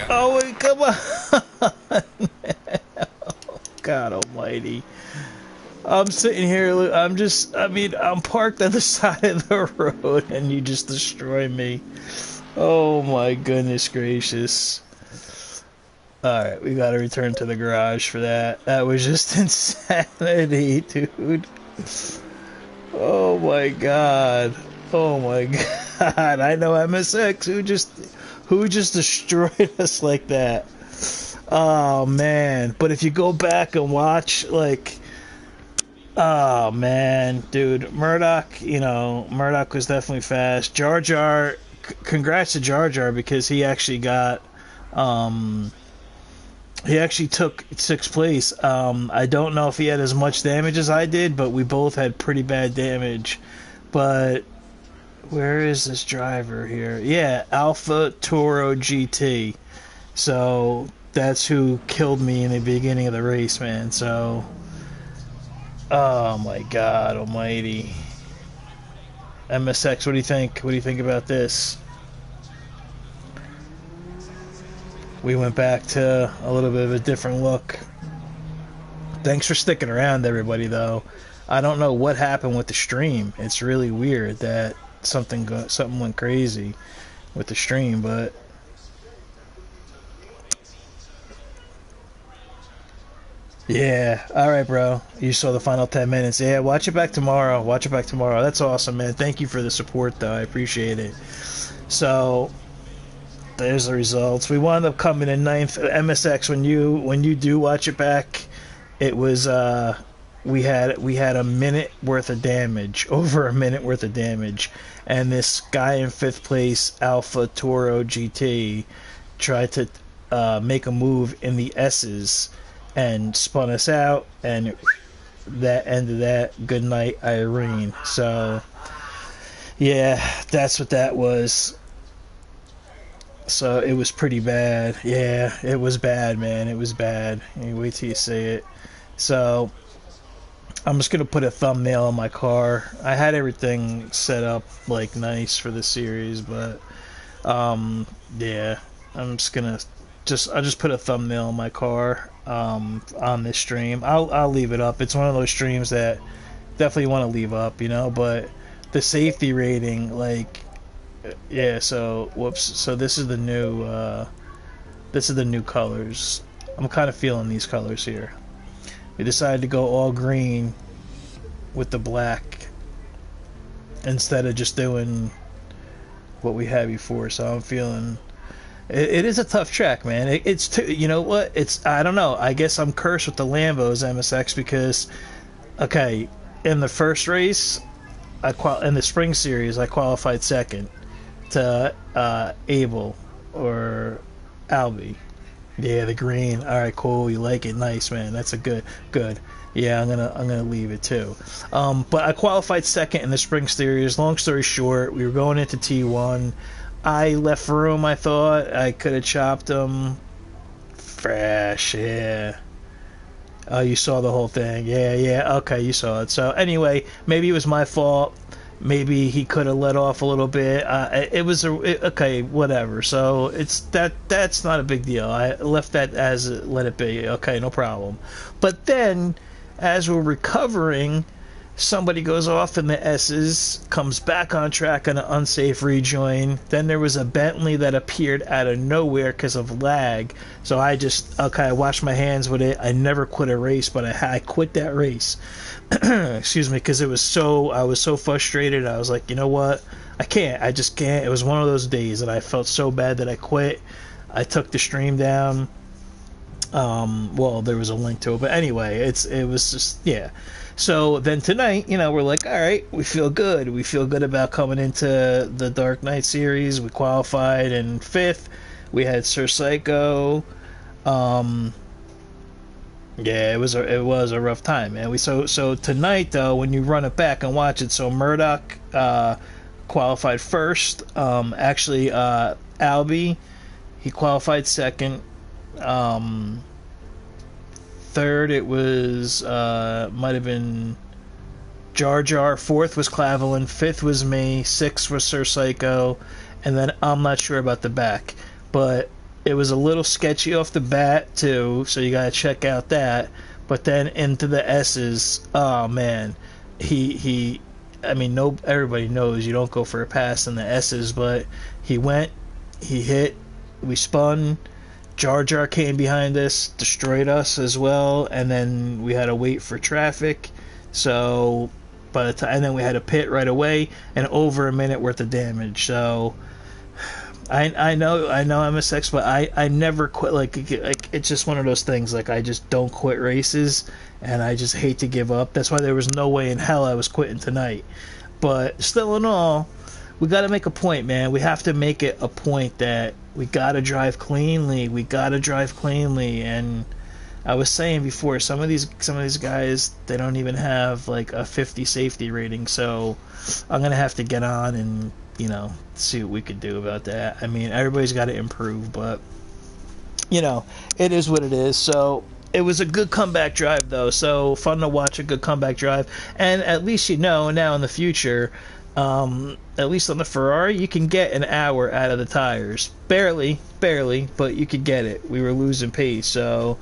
Oh wait, come on! God Almighty! I'm sitting here. I'm parked on the side of the road, and you just destroy me. Oh my goodness gracious! Alright, we gotta return to the garage for that. That was just insanity, dude. Oh my god. Oh my god. I know MSX who just destroyed us like that. Oh man. But if you go back and watch, like, oh man, dude, Murdoch, Murdoch was definitely fast. Jar Jar, congrats to Jar Jar because he actually got he actually took 6th place. I don't know if he had as much damage as I did, but we both had pretty bad damage. But where is this driver here? Yeah, Alpha Toro GT. So that's who killed me in the beginning of the race, man. So, oh my God Almighty. MSX, what do you think? What do you think about this? We went back to a little bit of a different look. Thanks for sticking around, everybody, though. I don't know what happened with the stream. It's really weird that something went crazy with the stream, but yeah. All right, bro. You saw the final 10 minutes. Yeah, watch it back tomorrow. Watch it back tomorrow. That's awesome, man. Thank you for the support, though. I appreciate it. So there's the results. We wound up coming in 9th. MSX, when you do watch it back, it was we had a minute worth of damage, over a minute worth of damage, and this guy in 5th place, Alpha Toro GT, tried to make a move in the S's and spun us out, and that ended that. Good night, Irene. So yeah, that's what that was. So it was pretty bad. Yeah, it was bad, man. It was bad. Wait till you see it. So I'm just gonna put a thumbnail on my car. I had everything set up like nice for the series, but yeah, I'm just gonna I'll just put a thumbnail on my car on this stream. I'll leave it up. It's one of those streams that definitely want to leave up, but the safety rating, like, yeah, so whoops. So this is the new colors. I'm kind of feeling these colors here. We decided to go all green with the black instead of just doing what we had before. So I'm feeling it is a tough track, man. It's you know what? I don't know. I guess I'm cursed with the Lambos MSX because, okay, in the first race, in the spring series, I qualified second to Abel or Albie, Yeah, the green. All right, cool. You like it? Nice, man. That's a good. Yeah, I'm gonna leave it too. But I qualified second in the Spring Series. Long story short, we were going into T1. I left room. I thought I could have chopped him. Fresh, yeah. Oh, you saw the whole thing. Yeah, yeah. Okay, you saw it. So anyway, maybe it was my fault. Maybe he could have let off a little bit. Okay, whatever. So it's that's not a big deal. I left that as let it be. Okay, no problem. But then, as we're recovering, somebody goes off in the S's, comes back on track on an unsafe rejoin. Then there was a Bentley that appeared out of nowhere because of lag. So I washed my hands with it. I never quit a race, but I quit that race. Excuse me, because I was so frustrated. I was like, you know what? I just can't. It was one of those days, and I felt so bad that I quit. I took the stream down. Well, there was a link to it, but anyway, it was just, yeah. So then tonight, we're like, all right, we feel good. We feel good about coming into the Dark Knight series. We qualified in 5th. We had Sir Psycho. Yeah, it was a rough time, man. So tonight though, when you run it back and watch it, so Murdoch qualified first. Albie, he qualified second. Third, it was might have been Jar Jar. Fourth was Clavelin. Fifth was me. Sixth was Sir Psycho, and then I'm not sure about the back, but it was a little sketchy off the bat too. So you gotta check out that. But then into the S's, oh man, he. I mean, everybody knows you don't go for a pass in the S's, but he went, he hit, we spun. Jar Jar came behind us, destroyed us as well, and then we had to wait for traffic. So by the time, and then we had to pit right away, and over a minute worth of damage. So I know MSX, but I never quit. Like it's just one of those things. Like I just don't quit races, and I just hate to give up. That's why there was no way in hell I was quitting tonight. But still, in all, we got to make a point, man. We have to make it a point that we got to drive cleanly. We got to drive cleanly. And I was saying before, some of these guys, they don't even have like a 50 safety rating. So I'm gonna have to get on and see what we could do about that. I mean, everybody's got to improve, but it is what it is. So it was a good comeback drive, though. So fun to watch a good comeback drive, and at least now in the future. At least on the Ferrari, you can get an hour out of the tires. Barely, but you could get it. We were losing pace, so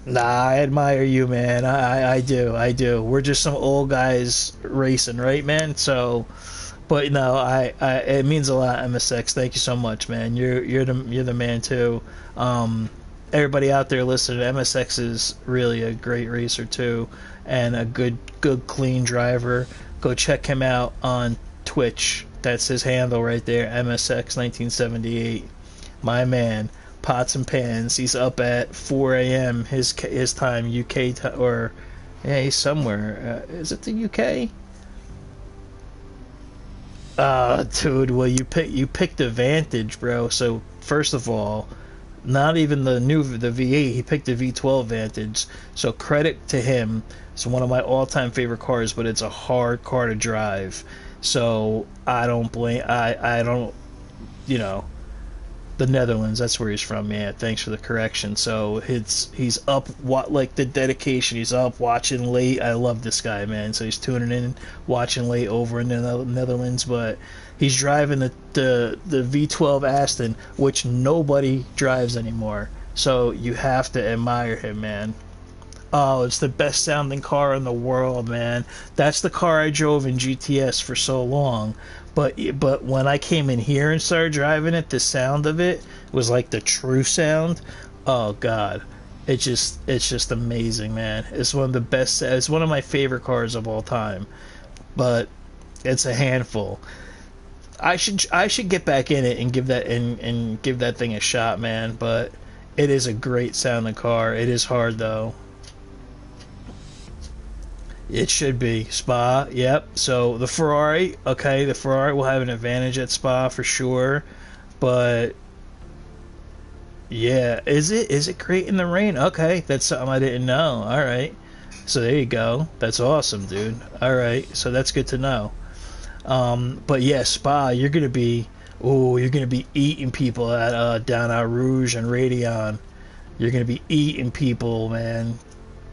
I admire you, man. I do. We're just some old guys racing, right, man? So, but no, it means a lot, MSX. Thank you so much, man. You're the man too. Everybody out there listening, MSX is really a great racer too, and a good clean driver. Go check him out on Twitch. That's his handle right there, MSX1978. My man, pots and pans. He's up at 4 a.m. his time, UK time, or yeah, he's somewhere. Is it the UK? Dude, well you picked the Vantage, bro. So first of all, not even the V8. He picked the V12 Vantage. So credit to him. It's one of my all-time favorite cars, but it's a hard car to drive. So I don't blame. I don't. The Netherlands. That's where he's from. Yeah. Thanks for the correction. So he's up. Like the dedication. He's up watching late. I love this guy, man. So he's tuning in, watching late over in the Netherlands, but he's driving the V12 Aston, which nobody drives anymore. So you have to admire him, man. Oh, it's the best sounding car in the world, man. That's the car I drove in GTS for so long. But when I came in here and started driving it, the sound of it was like the true sound. Oh God, it's just amazing, man. It's one of the best. It's one of my favorite cars of all time. But it's a handful. I should get back in it and give that thing a shot, man. But it is a great sounding car. It is hard though. It should be Spa, yep. So the Ferrari will have an advantage at Spa for sure, but Yeah, is it great in the rain? Okay, that's something I didn't know. All right, so there you go. That's awesome, dude. All right, so that's good to know. But yeah, Spa, you're gonna be eating people at down at Rouge and Radeon. You're gonna be eating people, man.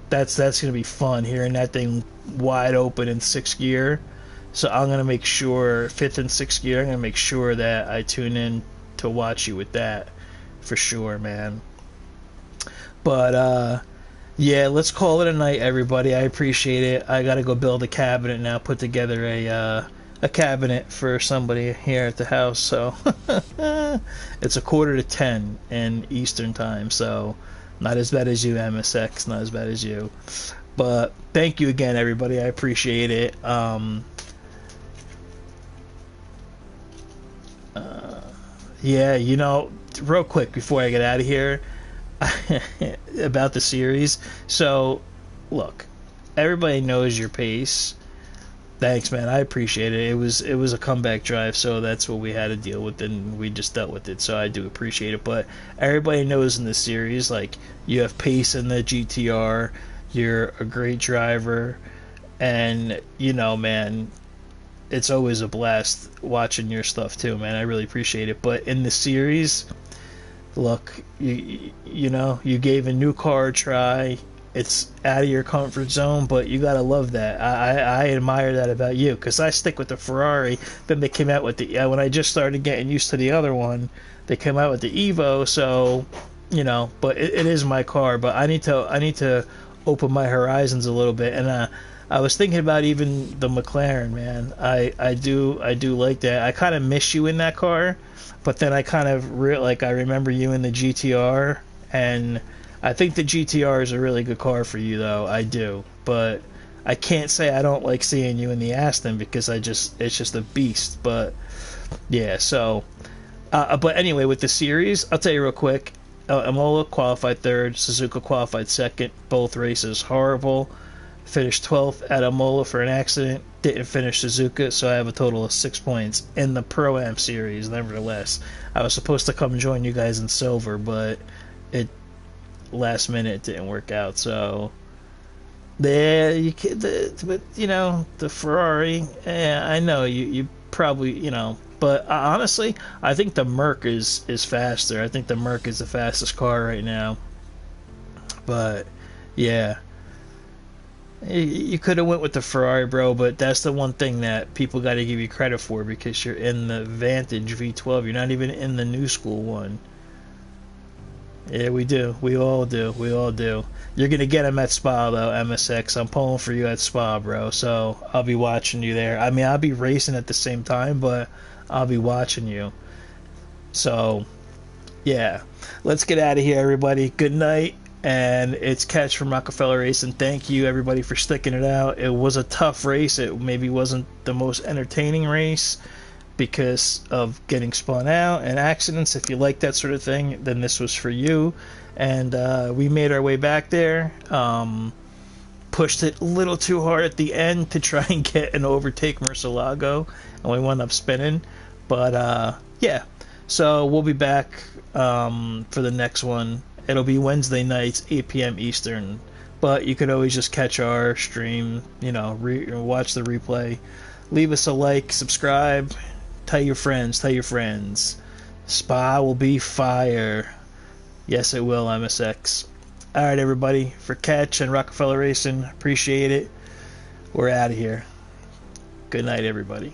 That's gonna be fun hearing that thing wide open in sixth gear. So I'm gonna make sure fifth and sixth gear. I'm gonna make sure that I tune in to watch you with that for sure, man. But yeah, let's call it a night, everybody. I appreciate it. I gotta go build a cabinet now. Put together a cabinet for somebody here at the house. So it's a quarter to 10 in Eastern time. So not as bad as you, MSX. Not as bad as you. But thank you again, everybody. I appreciate it. Yeah, you know, real quick before I get out of here about the series. So, look, everybody knows your pace. Thanks, man. I appreciate it. It was a comeback drive, so that's what we had to deal with, and we just dealt with it. So I do appreciate it. But everybody knows in this series, like, you have pace in the GTR. You're a great driver, and you know, man, it's always a blast watching your stuff too, man. I really appreciate it. But in the series, look, you know, you gave a new car a try. It's out of your comfort zone, but you gotta love that. I admire that about you, because I stick with the Ferrari. Then they came out with the when I just started getting used to the other one, they came out with the Evo. So, you know, but it is my car. But I need to open my horizons a little bit, and I was thinking about even the McLaren, man. I do like that. I kind of miss you in that car, but then I kind of I remember you in the GTR, and I think the GTR is a really good car for you, though. I do, but I can't say I don't like seeing you in the Aston, because it's just a beast. But yeah, so but anyway, with the series, I'll tell you real quick. Imola qualified third, Suzuka qualified second. Both races horrible. Finished 12th at Imola for an accident. Didn't finish Suzuka, so I have a total of 6 points in the Pro-Am series. Nevertheless, I was supposed to come join you guys in silver, but it last minute it didn't work out. So yeah, but you know, the Ferrari. Yeah, I know you probably, you know, but honestly, I think the Merc is faster. I think the Merc is the fastest car right now. But yeah. You could have went with the Ferrari, bro, but that's the one thing that people got to give you credit for, because you're in the Vantage V12. You're not even in the new school one. Yeah, we do. We all do. We all do. You're going to get them at Spa, though, MSX. I'm pulling for you at Spa, bro, so I'll be watching you there. I mean, I'll be racing at the same time, but I'll be watching you. So, yeah. Let's get out of here, everybody. Good night. And it's Catch from Rockefeller Racing. Thank you, everybody, for sticking it out. It was a tough race. It maybe wasn't the most entertaining race because of getting spun out and accidents. If you like that sort of thing, then this was for you. And we made our way back there. Pushed it a little too hard at the end to try and get an overtake Murcielago, and we wound up spinning. But yeah, so we'll be back for the next one. It'll be Wednesday nights, 8 p.m. Eastern. But you could always just catch our stream, you know, watch the replay. Leave us a like, subscribe, tell your friends, tell your friends. Spa will be fire. Yes, it will, MSX. Alright, everybody. For Catch and Rockefeller Racing, appreciate it. We're out of here. Good night, everybody.